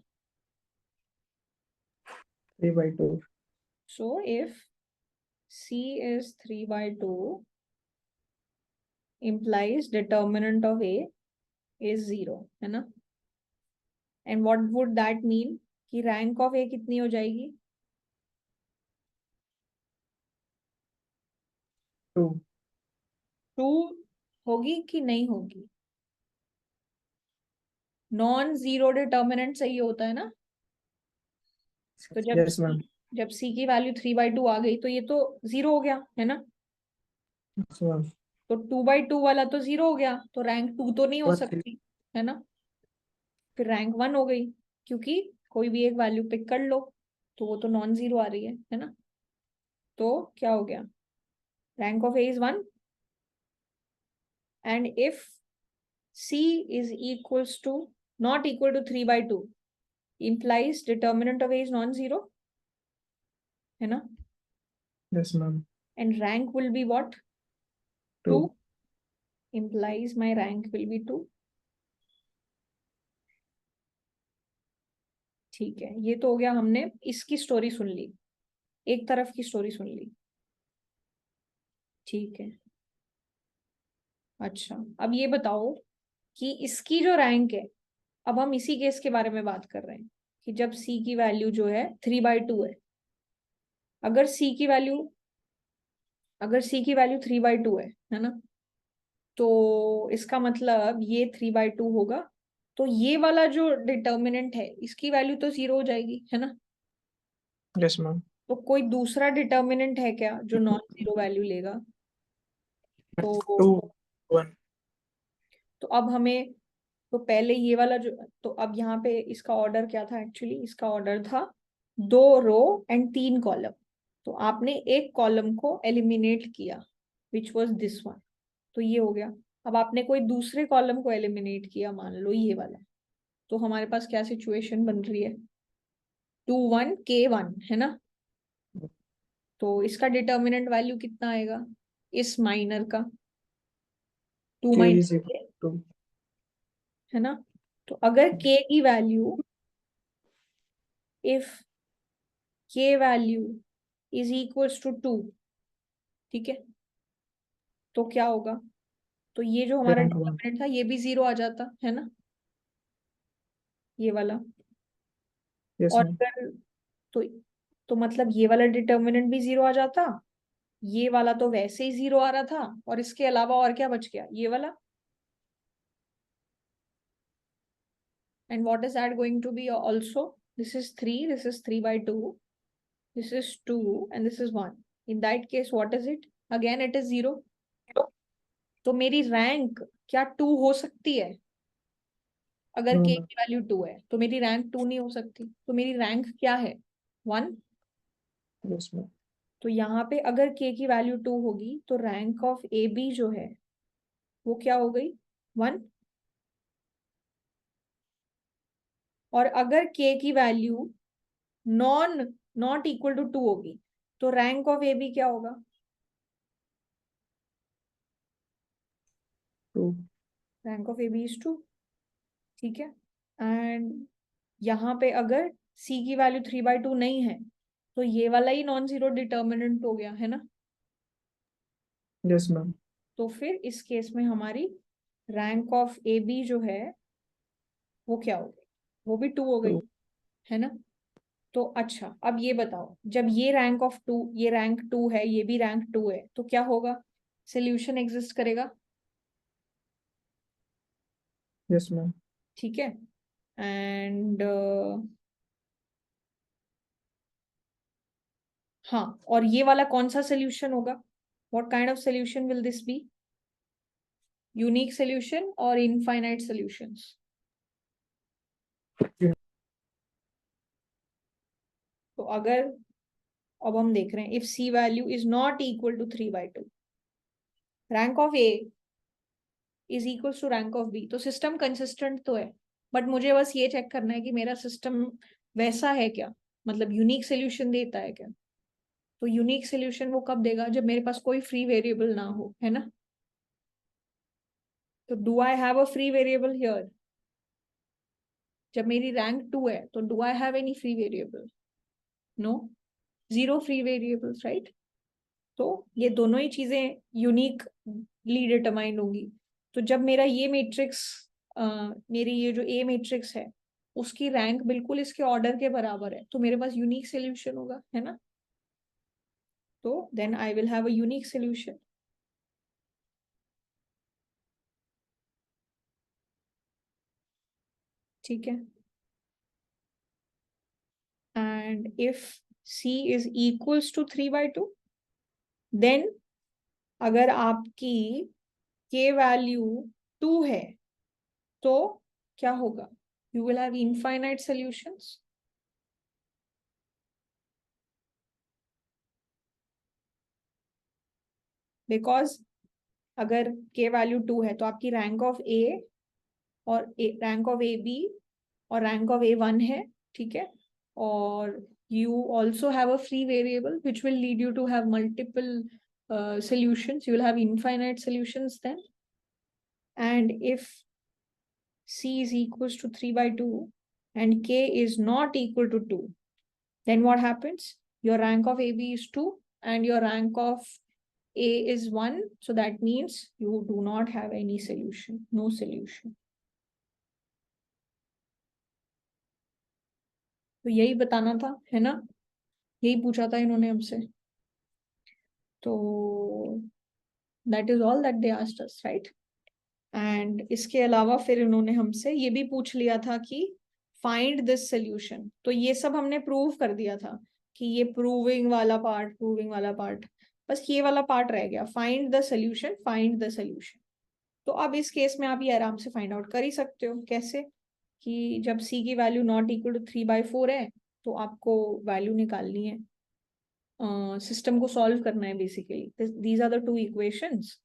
3/2। So if C is 3/2 implies determinant of A is 0, है ना? And what would that mean कि रैंक ऑफ A कितनी हो जाएगी? 2। 2 होगी कि नहीं होगी? नॉन जीरो डिटर्मिनेंट सही होता है ना? तो यस मैम। जब C की वैल्यू 3/2 आ गई तो ये तो 0 हो गया, है ना? Yes ma'am. तो 2/2 वाला तो 0 हो गया, तो रैंक 2 तो नहीं हो 3। सकती, है ना? फिर रैंक 1 हो गई, क्योंकि कोई भी एक वैल्यू पिक कर लो तो वो तो नॉन जीरो आ रही है ना? तो क्या हो गया? Rank of A is 1 and if C is equals to not equal to 3/2 implies determinant of A is non-zero, है ना? Yes ma'am. And rank will be what? 2। 2 implies my rank will be 2. ठीक है, ये तो हो गया, हमने इसकी स्टोरी सुन ली, एक तरफ की स्टोरी सुन ली। ठीक है, अच्छा अब ये बताओ कि इसकी जो रैंक है, अब हम इसी केस के बारे में बात कर रहे हैं कि जब C की वैल्यू जो है 3/2 है, अगर C की वैल्यू 3/2 है ना? तो इसका मतलब ये 3/2 होगा, तो ये वाला जो डिटर्मिनेंट है इसकी वैल्यू तो 0 हो जाएगी, है ना? Yes ma'am. तो कोई दूसरा डिटर्मिनेंट है क्या जो नॉन जीरो वैल्यू लेगा? 2 तो 1। अब हमें, तो पहले ये वाला जो, तो अब यहाँ पे इसका ऑर्डर क्या था? एक्चुअली इसका ऑर्डर था 2 रो एंड 3 कॉलम। तो आपने एक कॉलम को एलिमिनेट किया विच वॉज दिस वन, तो ये हो गया। अब आपने कोई दूसरे कॉलम को एलिमिनेट किया, मान लो ये वाला, तो हमारे पास क्या सिचुएशन बन रही है? 2 1 K 1, है ना? तो इसका डिटर्मिनेंट वैल्यू कितना आएगा इस माइनर का? 2 K minus is equal to है ना? तो अगर K की value, if K value is equals to 2, ठीक है, तो क्या होगा? तो ये जो हमारा rank 1। डिटर्मिनेंट था ये भी 0 आ जाता, है ना? ये वाला। यस और मैम। अगर, तो मतलब ये वाला डिटर्मिनेंट भी 0 आ जाता, ये वाला तो वैसे ही 0 आ रहा था, और इसके अलावा और क्या बच गया? ये वाला। And what is that going to be also? This is 3, this is 3/2, this is 2 and this is 1. In that case what is it? Again it is 0. तो मेरी रैंक क्या 2 हो सकती है? अगर नो k मैम। की वैल्यू 2 है तो मेरी रैंक 2 नहीं हो सकती, तो मेरी रैंक क्या है? 1। Yes ma'am. तो यहाँ पे अगर k की वैल्यू 2 होगी तो रैंक ऑफ ए बी जो है वो क्या हो गई? 1। और अगर k की वैल्यू नॉट इक्वल टू 2 होगी तो रैंक ऑफ ए बी क्या होगा? 2। Rank of A B is 2। ठीक है, एंड यहाँ पे अगर C की वैल्यू 3/2 नहीं है तो ये वाला ही नॉन जीरो डिटर्मिनेंट हो गया, है ना? Yes ma'am. तो फिर इस केस में हमारी रैंक ऑफ ए बी जो है वो क्या हो गई? वो भी 2 हो गई, 2। है ना? तो अच्छा अब ये बताओ, जब ये रैंक ऑफ 2, ये रैंक 2 है, ये भी रैंक 2 है, तो क्या होगा? सोल्यूशन एग्जिस्ट करेगा, यस मैम। ठीक है? एंड हाँ, और ये वाला कौन सा सोल्यूशन होगा? What kind of solution will this be? Unique solution और इनफाइनाइट सॉल्यूशंस? तो अगर, अब हम देख रहे हैं if C value is not equal to 3/2, rank of A is equals to rank of B, तो सिस्टम कंसिस्टेंट तो है, बट मुझे बस ये चेक करना है कि मेरा सिस्टम वैसा है क्या, मतलब यूनिक सोल्यूशन देता है क्या। तो यूनिक सोल्यूशन वो कब देगा, जब मेरे पास कोई फ्री वेरिएबल ना हो, है ना। तो do I have a free variable here, जब मेरी रैंक 2 है तो do I have any free variable, no, zero free variables, right. तो ये दोनों ही चीजें यूनिकली डिटरमाइंड होंगी। तो जब मेरा ये मैट्रिक्स, मेरी ये जो ए मैट्रिक्स है उसकी रैंक बिल्कुल इसके ऑर्डर के बराबर है, तो मेरे पास यूनिक सोल्यूशन होगा, है ना। तो then I will have a unique solution. ठीक है। And if C is equals to 3/2, then अगर आपकी के वैल्यू 2 है तो क्या होगा, you will have infinite solutions. Because अगर के वैल्यू 2 है तो आपकी रैंक ऑफ ए और रैंक ऑफ ए बी और रैंक ऑफ A1 है, ठीक है। और you also have a free variable which will lead you to have multiple solutions. You will have infinite solutions then. And if C is equals to 3/2 and K is not equal to 2, then what happens? Your rank of AB is 2 and your rank of A is 1. So that means you do not have any solution, no solution. तो यही बताना था, है ना, यही पूछा था इन्होंने हमसे। तो that is all that they asked us, right. And इसके अलावा फिर इन्होंने हमसे ये भी पूछ लिया था कि फाइंड दिस सोल्यूशन। तो ये सब हमने प्रूव कर दिया था कि ये प्रूविंग वाला पार्ट, बस ये वाला पार्ट रह गया, find the solution, find the solution. तो अब इस केस में आप ये आराम से फाइंड आउट कर ही सकते हो। कैसे, कि जब सी की वैल्यू नॉट इक्वल टू 3/4 है तो आपको वैल्यू निकालनी है, सिस्टम को सॉल्व करना है basically. These are the two equations,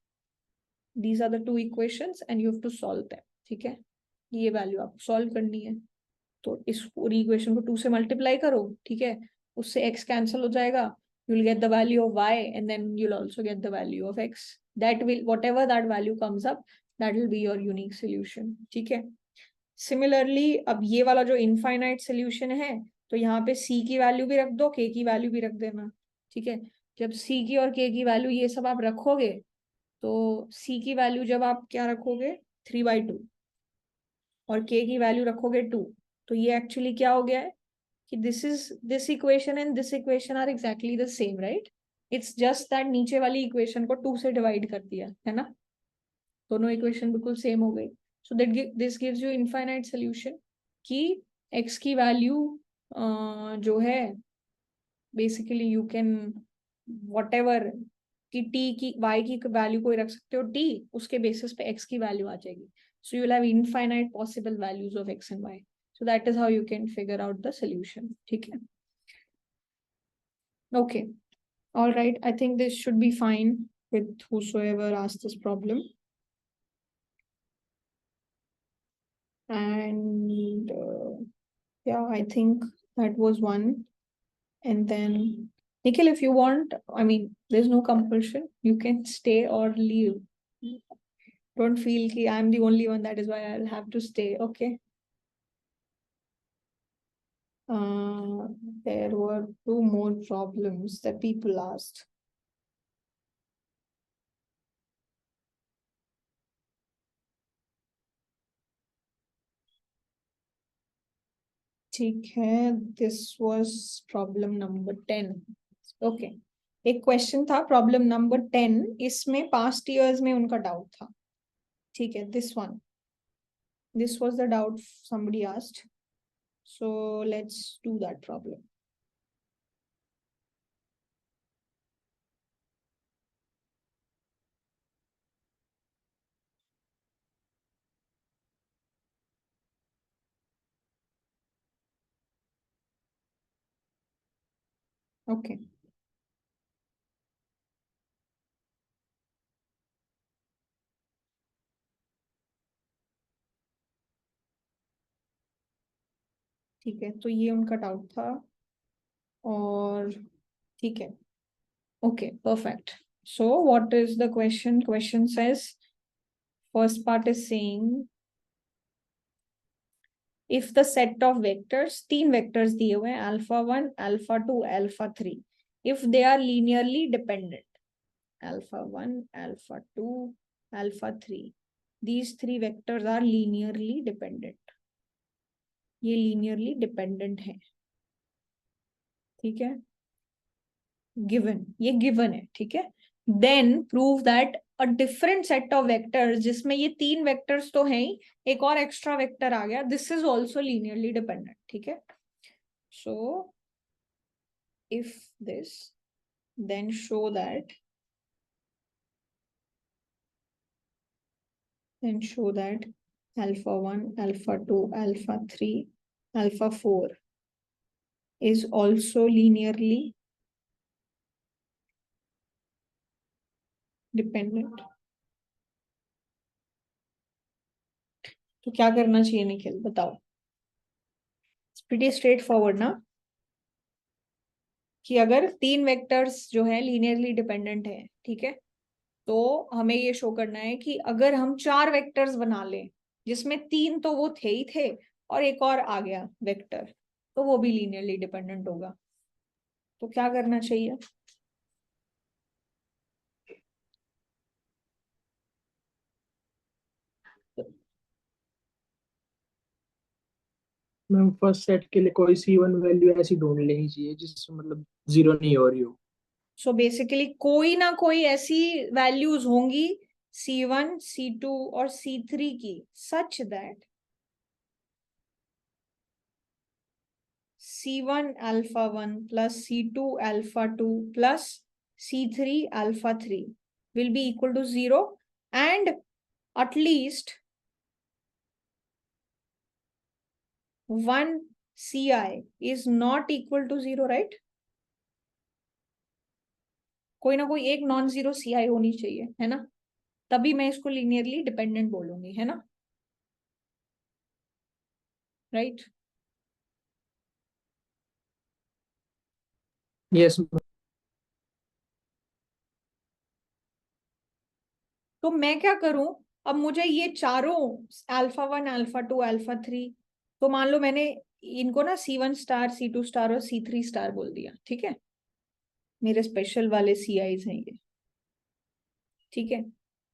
these are the two equations and you have to solve them, ठीक है। ये वैल्यू आपको सॉल्व करनी है, तो इस पूरी इक्वेशन को 2 से मल्टीप्लाई करो, ठीक है, उससे x कैंसिल हो जाएगा, you will get the value of y and then you'll also get the value of x, that will, whatever that value comes up, that will be your unique solution, ठीक है। Similarly अब ये वाला जो infinite solution है, तो यहाँ पे c की वैल्यू भी रख दो, k की वैल्यू भी रख देना, ठीक है। जब c की और k की वैल्यू ये सब आप रखोगे, तो c की वैल्यू जब आप क्या रखोगे 3/2 और k की वैल्यू रखोगे 2, तो ये एक्चुअली क्या हो गया है कि this equation and this equation are exactly the same, right. It's just that नीचे वाली इक्वेशन को 2 से डिवाइड कर दिया, है ना। दोनों इक्वेशन बिल्कुल सेम हो गई। So that this gives you infinite solution कि x की वैल्यू जो है basically you can what ever, कि टी की वाई की वैल्यू कोई रख सकते हो टी, उसके बेसिस पे एक्स की वैल्यू आ जाएगी। So you will have infinite possible values of X and Y. So that is how you can figure out the solution, ठीक है। Okay, all right, I think this should be fine with whosoever asked this problem. And yeah, I think that was one. And then Nikhil, if you want, I mean, there's no compulsion, you can stay or leave. Don't feel ki I'm the only one, that is why I'll have to stay, okay. uh, there were 2 more problems that people asked. ठीक है, this was problem number 10. Okay, एक question था problem number 10, इसमें past years में उनका doubt था, ठीक है। this was the doubt somebody asked, so let's do that problem. Okay, ठीक है, तो ये उनका डाउट था और ठीक है, okay perfect. So what is the question? Question says, first part is saying if the set of vectors, तीन vectors दिए हुए हैं alpha 1, alpha 2, alpha 3, if they are linearly dependent, alpha 1, alpha 2, alpha 3, these three vectors are linearly dependent. ये linearly dependent है, ठीक है, given, ये given है, ठीक है. then prove that a different set of vectors, जिसमें ये तीन vectors तो हैं ही, एक और extra vector आ गया, this is also linearly dependent, ठीक है. so if this, then show that alpha 1, alpha 2, alpha 3, alpha 4 is also linearly dependent. तो क्या करना चाहिए निखिल, बताओ. It's pretty straightforward ना, कि अगर तीन वेक्टर्स जो है लीनियरली डिपेंडेंट है, ठीक है, तो हमें ये शो करना है कि अगर हम चार वेक्टर्स बना लें जिसमें तीन तो वो थे ही थे और एक और आ गया वेक्टर, तो वो भी लीनियरली डिपेंडेंट होगा. तो क्या करना चाहिए? मैम फर्स्ट सेट के लिए कोई C1 वैल्यू ऐसी ढूंढ लेनी चाहिए जिससे मतलब जीरो नहीं हो रही हो. सो बेसिकली कोई ना कोई ऐसी वैल्यूज होंगी C1, C2 और C3 की, such that C1 alpha 1 plus C2 alpha 2 plus C3 alpha 3 will be equal to 0, and at least one CI is not equal to 0, right? कोई ना कोई एक नॉन जीरो CI होनी चाहिए, है ना, तभी मैं इसको लीनियरली डिपेंडेंट बोलूंगी, है ना, राइट? यस. तो मैं क्या करूं, अब मुझे ये चारों alpha 1, alpha 2, alpha 3, तो मान लो मैंने इनको ना C1 स्टार, C2 स्टार और C3 स्टार बोल दिया, ठीक है, मेरे स्पेशल वाले CIs हैं ये, ठीक है.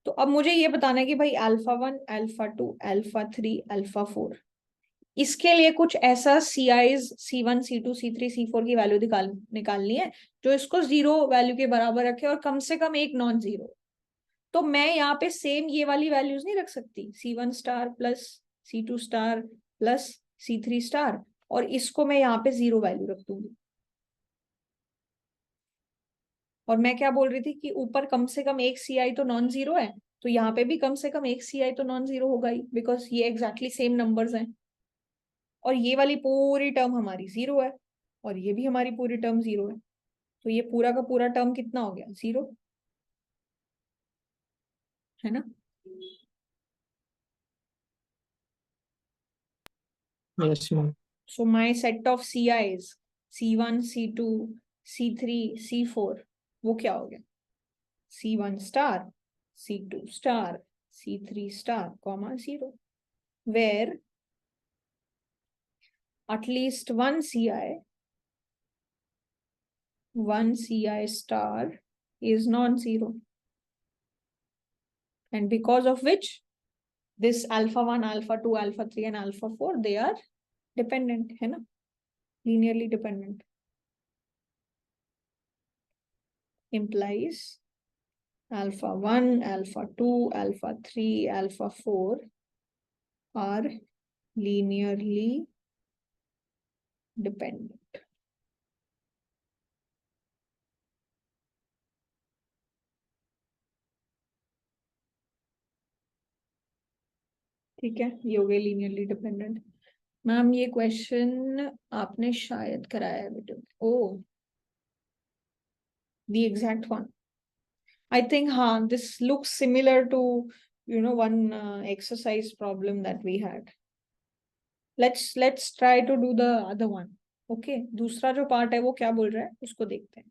तो अब मुझे ये बताना है कि भाई alpha 1, alpha 2, alpha 3, alpha 4, इसके लिए कुछ ऐसा CIs C1, C2, C3, C4 की वैल्यू निकालनी है जो इसको जीरो वैल्यू के बराबर रखे और कम से कम एक नॉन जीरो. तो मैं यहाँ पे सेम ये वाली वैल्यूज नहीं रख सकती, C1 star plus C2 star plus C3 star, और इसको मैं यहाँ पे जीरो वैल्यू रख दूंगी. और मैं क्या बोल रही थी कि ऊपर कम से कम एक CI तो नॉन जीरो है, तो यहाँ पे भी कम से कम एक CI तो नॉन जीरो होगा ही, बिकॉज ये एग्जैक्टली सेम नंबर्स हैं. और ये वाली पूरी टर्म हमारी जीरो है और ये भी हमारी पूरी टर्म जीरो है, तो ये पूरा का पूरा टर्म कितना हो गया? जीरो, है ना. Yes ma'am. So my set of CIs C1, C2, C3, C4 वो क्या हो गया? C1 star, C2 star, C3 star, comma 0, where at least one CI star is non-zero, and because of which this alpha 1, alpha 2, alpha 3 and alpha 4 they are dependent, है ना, linearly dependent. Implies alpha 1, alpha 2, alpha 3, alpha 4 are linearly dependent. ठीक है, ये हो गए linearly dependent. Ma'am ये question आपने शायद कराया है बेटे. ओ, the exact one. I think हाँ, this looks similar to one exercise problem that we had. Let's try to do the other one. Okay, दूसरा जो पार्ट है वो क्या बोल रहा है उसको देखते हैं.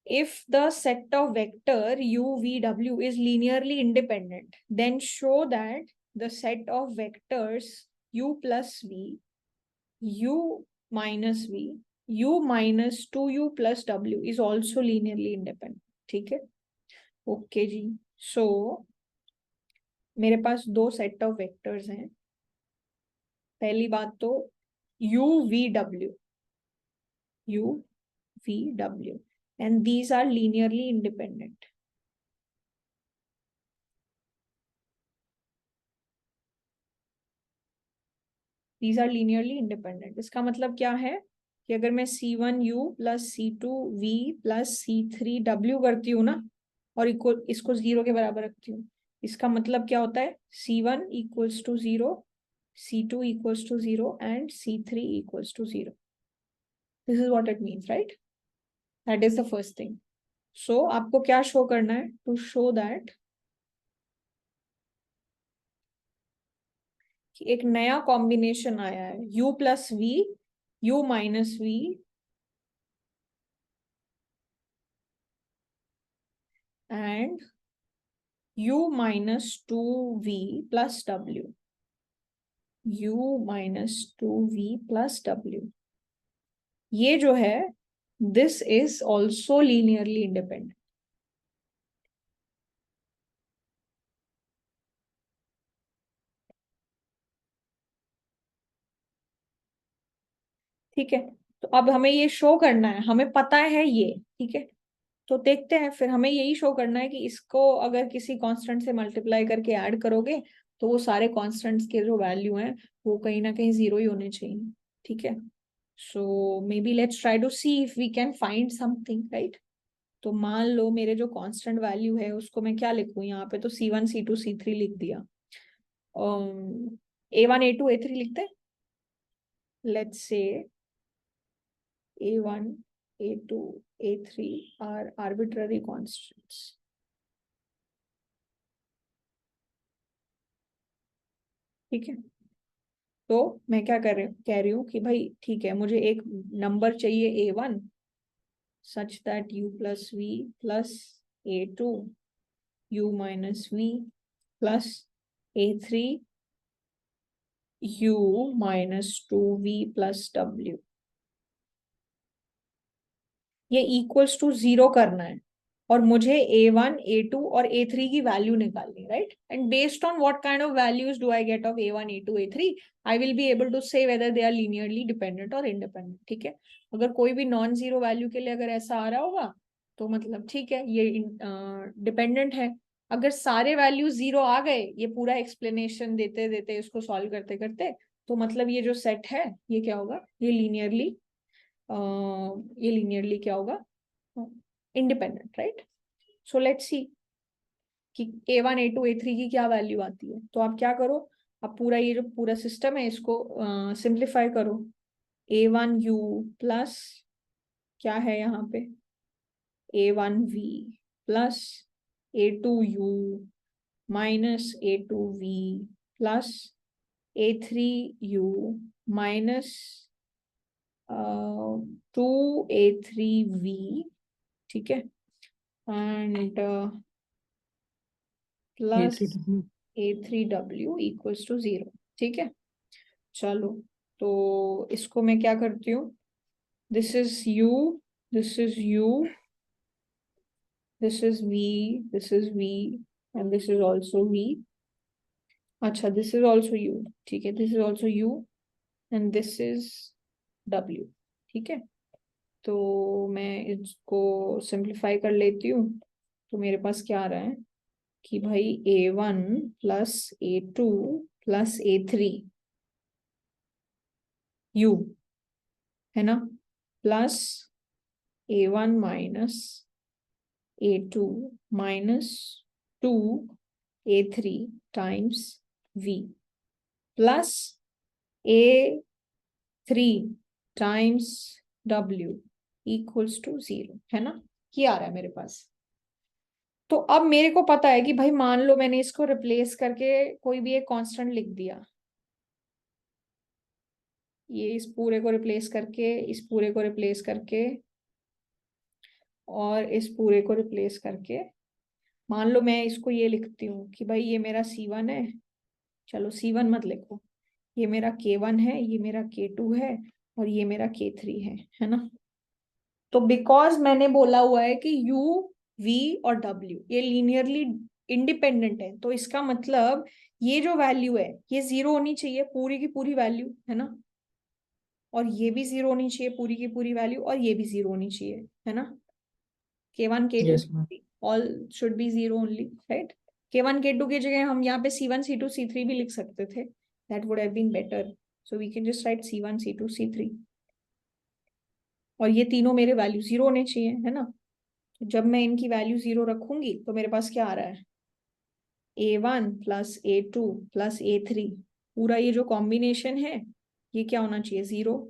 If the set of vector u v w is linearly independent, then show that the set of vectors u plus v, u minus v, u minus 2u plus w is also linearly independent. ठीक है, okay जी. सो मेरे पास दो set of vectors हैं. पहली बात तो u v w, u v w, and these are linearly independent. These are linearly independent. इसका मतलब क्या है कि अगर मैं c1u plus c2v plus c3w करती हूँ ना, और इसको 0 के बराबर रखती हूँ, इसका मतलब क्या होता है, c1 equals to 0, c2 equals to 0 and c3 equals to 0. This is what it means, right? That is the first thing. So आपको क्या शो करना है? टू शो दैट कि एक नया कॉम्बिनेशन आया है, u plus v, u minus v and u minus 2v plus w, u minus 2v plus w. ये जो है, this is also linearly independent. ठीक है, तो अब हमें ये शो करना है, हमें पता है ये. ठीक है, तो देखते हैं फिर. हमें यही शो करना है कि इसको अगर किसी कांस्टेंट से मल्टीप्लाई करके ऐड करोगे तो वो सारे कांस्टेंट्स के जो वैल्यू हैं वो कहीं ना कहीं 0 ही होने चाहिए. ठीक है, so maybe let's try to see if we can find something, right? तो मान लो मेरे जो कांस्टेंट वैल्यू है उसको मैं क्या लिखूं, यहाँ पे तो c1 c2 c3 लिख दिया. a1 a2 a3 लिखते हैं. Let's say a1 a2 a3 are arbitrary constants. ठीक है, तो मैं क्या कह रही हूँ कि भाई ठीक है, मुझे एक नंबर चाहिए a1 such that u plus v plus a2 u minus v plus a3 u minus 2v plus w. ये इक्वल्स टू 0 करना है और मुझे a1 a2 और a3 की वैल्यू निकालनी, right? And based on what kind of values do I get of a1 a2 a3, I will be able to say whether they are linearly dependent और independent. ठीक है, अगर कोई भी non zero value के लिए अगर ऐसा आ रहा होगा तो मतलब ठीक है, ये डिपेंडेंट है. अगर सारे वैल्यू 0 आ गए, ये पूरा एक्सप्लेनेशन देते देते इसको सॉल्व करते करते, तो मतलब ये जो सेट है ये क्या होगा, ये लीनियरली क्या होगा, independent, right? So let's see कि a1 a2 a3 की क्या वैल्यू आती है. तो आप क्या करो, आप पूरा ये जो पूरा सिस्टम है इसको सिंप्लीफाई करो. a1u प्लस क्या है यहाँ पे, a1v plus a2u minus a2v plus a3u minus 2a3v. ठीक है, and plus a3w equals to 0. ठीक है, चलो तो इसको मैं क्या करती हूँ, this is u, this is u, this is v, this is v and this is also v. अच्छा, दिस इज ऑल्सो u. ठीक है, this is also u and this is w. ठीक है, तो मैं इसको सिंप्लीफाई कर लेती हूँ. तो मेरे पास क्या आ रहा है कि भाई a1 plus a2 plus a3 u है ना, plus a1 minus a2 minus 2a3 times v plus a3 times w equals to 0, है ना. ये आ रहा है मेरे पास. तो अब मेरे को पता है कि भाई मान लो मैंने इसको रिप्लेस करके कोई भी एक कांस्टेंट लिख दिया, ये इस पूरे को रिप्लेस करके, इस पूरे को रिप्लेस करके और इस पूरे को रिप्लेस करके, मान लो मैं इसको ये लिखती हूँ कि भाई ये मेरा C1 है, चलो C1 मत लिखो, ये मेरा K1 है, ये मेरा K2 है और ये मेरा K3 है ना। तो बिकॉज मैंने बोला हुआ है कि U, V और W ये लीनियरली इंडिपेंडेंट है, तो इसका मतलब ये जो वैल्यू है ये 0 होनी चाहिए, पूरी की पूरी वैल्यू, है ना। और ये भी 0 होनी चाहिए, पूरी की पूरी वैल्यू, और ये भी 0 होनी चाहिए, है ना। K1 K2 yes ma'am. All should be 0 only, right. K1 K2 की जगह हम यहाँ पे C1 C2 C3 भी लिख सकते थे, that would have been better, so we can just write C1 C2 C3, और ये तीनों मेरे वैल्यू 0 होने चाहिए, है ना। तो जब मैं इनकी वैल्यू 0 रखूंगी तो मेरे पास क्या आ रहा है, A1 plus A2 plus A3, पूरा ये जो कॉम्बिनेशन है ये क्या होना चाहिए, 0।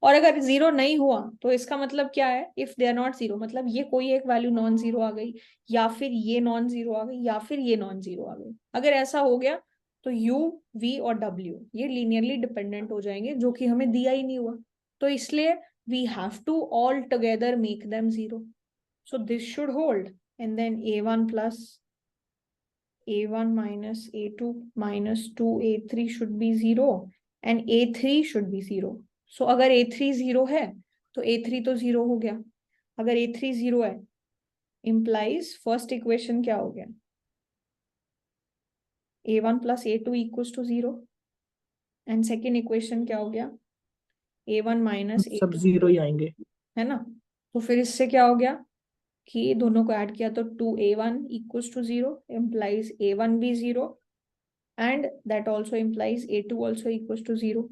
और अगर 0 नहीं हुआ तो इसका मतलब क्या है, इफ दे आर नॉट 0 मतलब ये कोई एक वैल्यू नॉन 0 आ गई, या फिर ये नॉन 0 आ गई, या फिर ये नॉन 0 आ गई। अगर ऐसा हो गया तो U, V और W ये लीनियरली डिपेंडेंट हो जाएंगे, जो कि हमें दिया ही नहीं हुआ। तो इसलिए we have to all together make them 0, so this should hold, and then A1 plus A1 minus A2 minus 2A3 should be 0 and A3 should be 0. So अगर A3 0 है तो A3 तो 0 हो गया। अगर A3 0 है implies फर्स्ट इक्वेशन क्या हो गया, A1 plus A2 equals to 0, and second equation क्या हो गया, A1 minus सब A2, 0 ही आएंगे। है ना। तो फिर इससे क्या हो गया कि दोनों को ऐड किया तो 2A1 equals to 0 implies A1 भी 0 and that also implies A2 also equals to 0.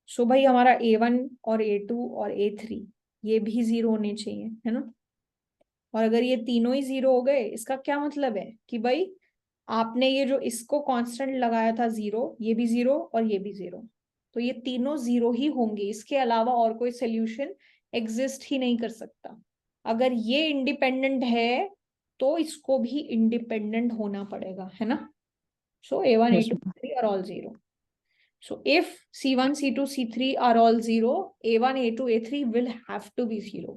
So भाई हमारा A1 और A2 और A3 ये भी 0 होने चाहिए, है ना। और अगर ये तीनों ही 0 हो गए, इसका क्या मतलब है कि भाई आपने ये जो इसको कांस्टेंट लगाया था 0, ये भी 0 और ये भी 0, तो ये तीनों 0 ही होंगे, इसके अलावा और कोई सोल्यूशन एग्जिस्ट ही नहीं कर सकता। अगर ये इंडिपेंडेंट है तो इसको भी इंडिपेंडेंट होना पड़ेगा, है ना। So A1, yes A2, A3 are all 0. So if C1, C2, C3 are all 0, A1, A2, A3 will have to be 0.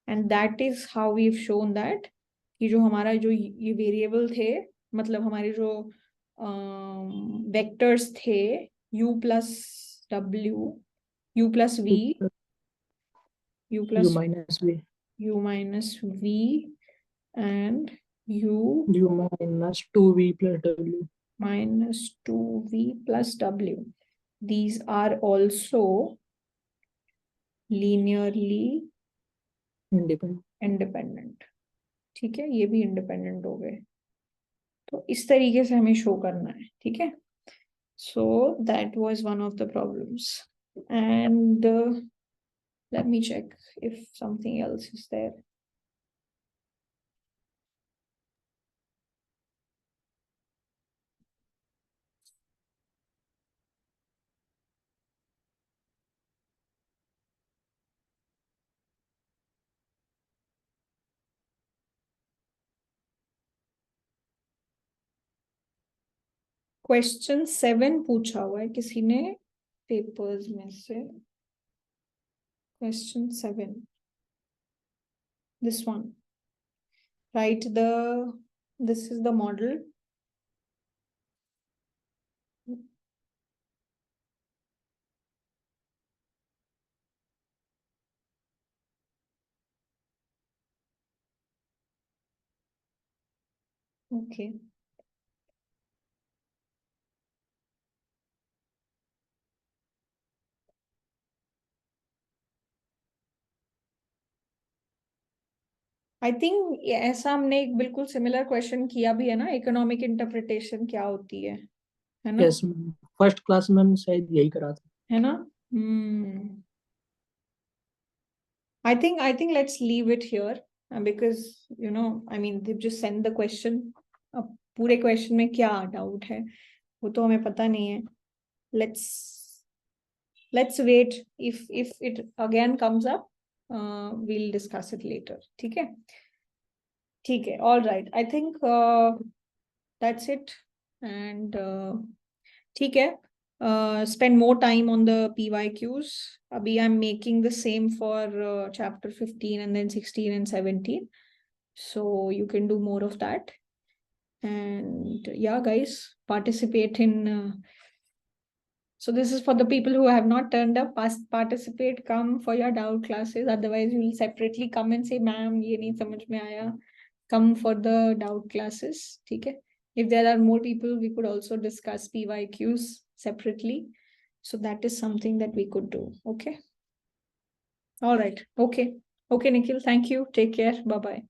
And that is how we've shown that कि जो हमारा जो ये वेरिएबल थे, मतलब हमारे जो वेक्टर्स थे U plus W, U plus V, U U plus minus V, U minus V and U U minus 2V plus W, minus 2V plus W. These are also linearly independent. independent. ठीक है, ये भी independent हो गए। तो इस तरीके से हमें शो करना है, ठीक है। So that was one of the problems, and let me check if something else is there. Question 7 पूछा हुआ है किसी ने पेपर्स में से, question 7, this one, write the, this is the model. Okay. I think ऐसा हमने एक बिल्कुल सिमिलर क्वेश्चन किया भी है ना, इकोनॉमिक इंटरप्रिटेशन क्या होती है ना। यस मैम, फर्स्ट क्लास में हम शायद यही करा था। है ना। I think let's leave it here, because I mean they've just sent the question. अब पूरे क्वेश्चन में क्या डाउट है वो तो हमें पता नहीं है। let's wait, if it again comes up, we'll discuss it later. ठीक है, ठीक है, all right, I think that's it, and ठीक है, spend more time on the PYQs. Abhi I'm making the same for chapter 15 and then 16 and 17. So you can do more of that. And yeah, guys, participate in. So this is for the people who have not turned up. Participate, come for your doubt classes. Otherwise, you will separately come and say, "Ma'am, ये नहीं समझ में आया." Come for the doubt classes. ठीक है? If there are more people, we could also discuss PYQs separately. So that is something that we could do. Okay. All right. Okay. Okay, Nikhil. Thank you. Take care. Bye bye.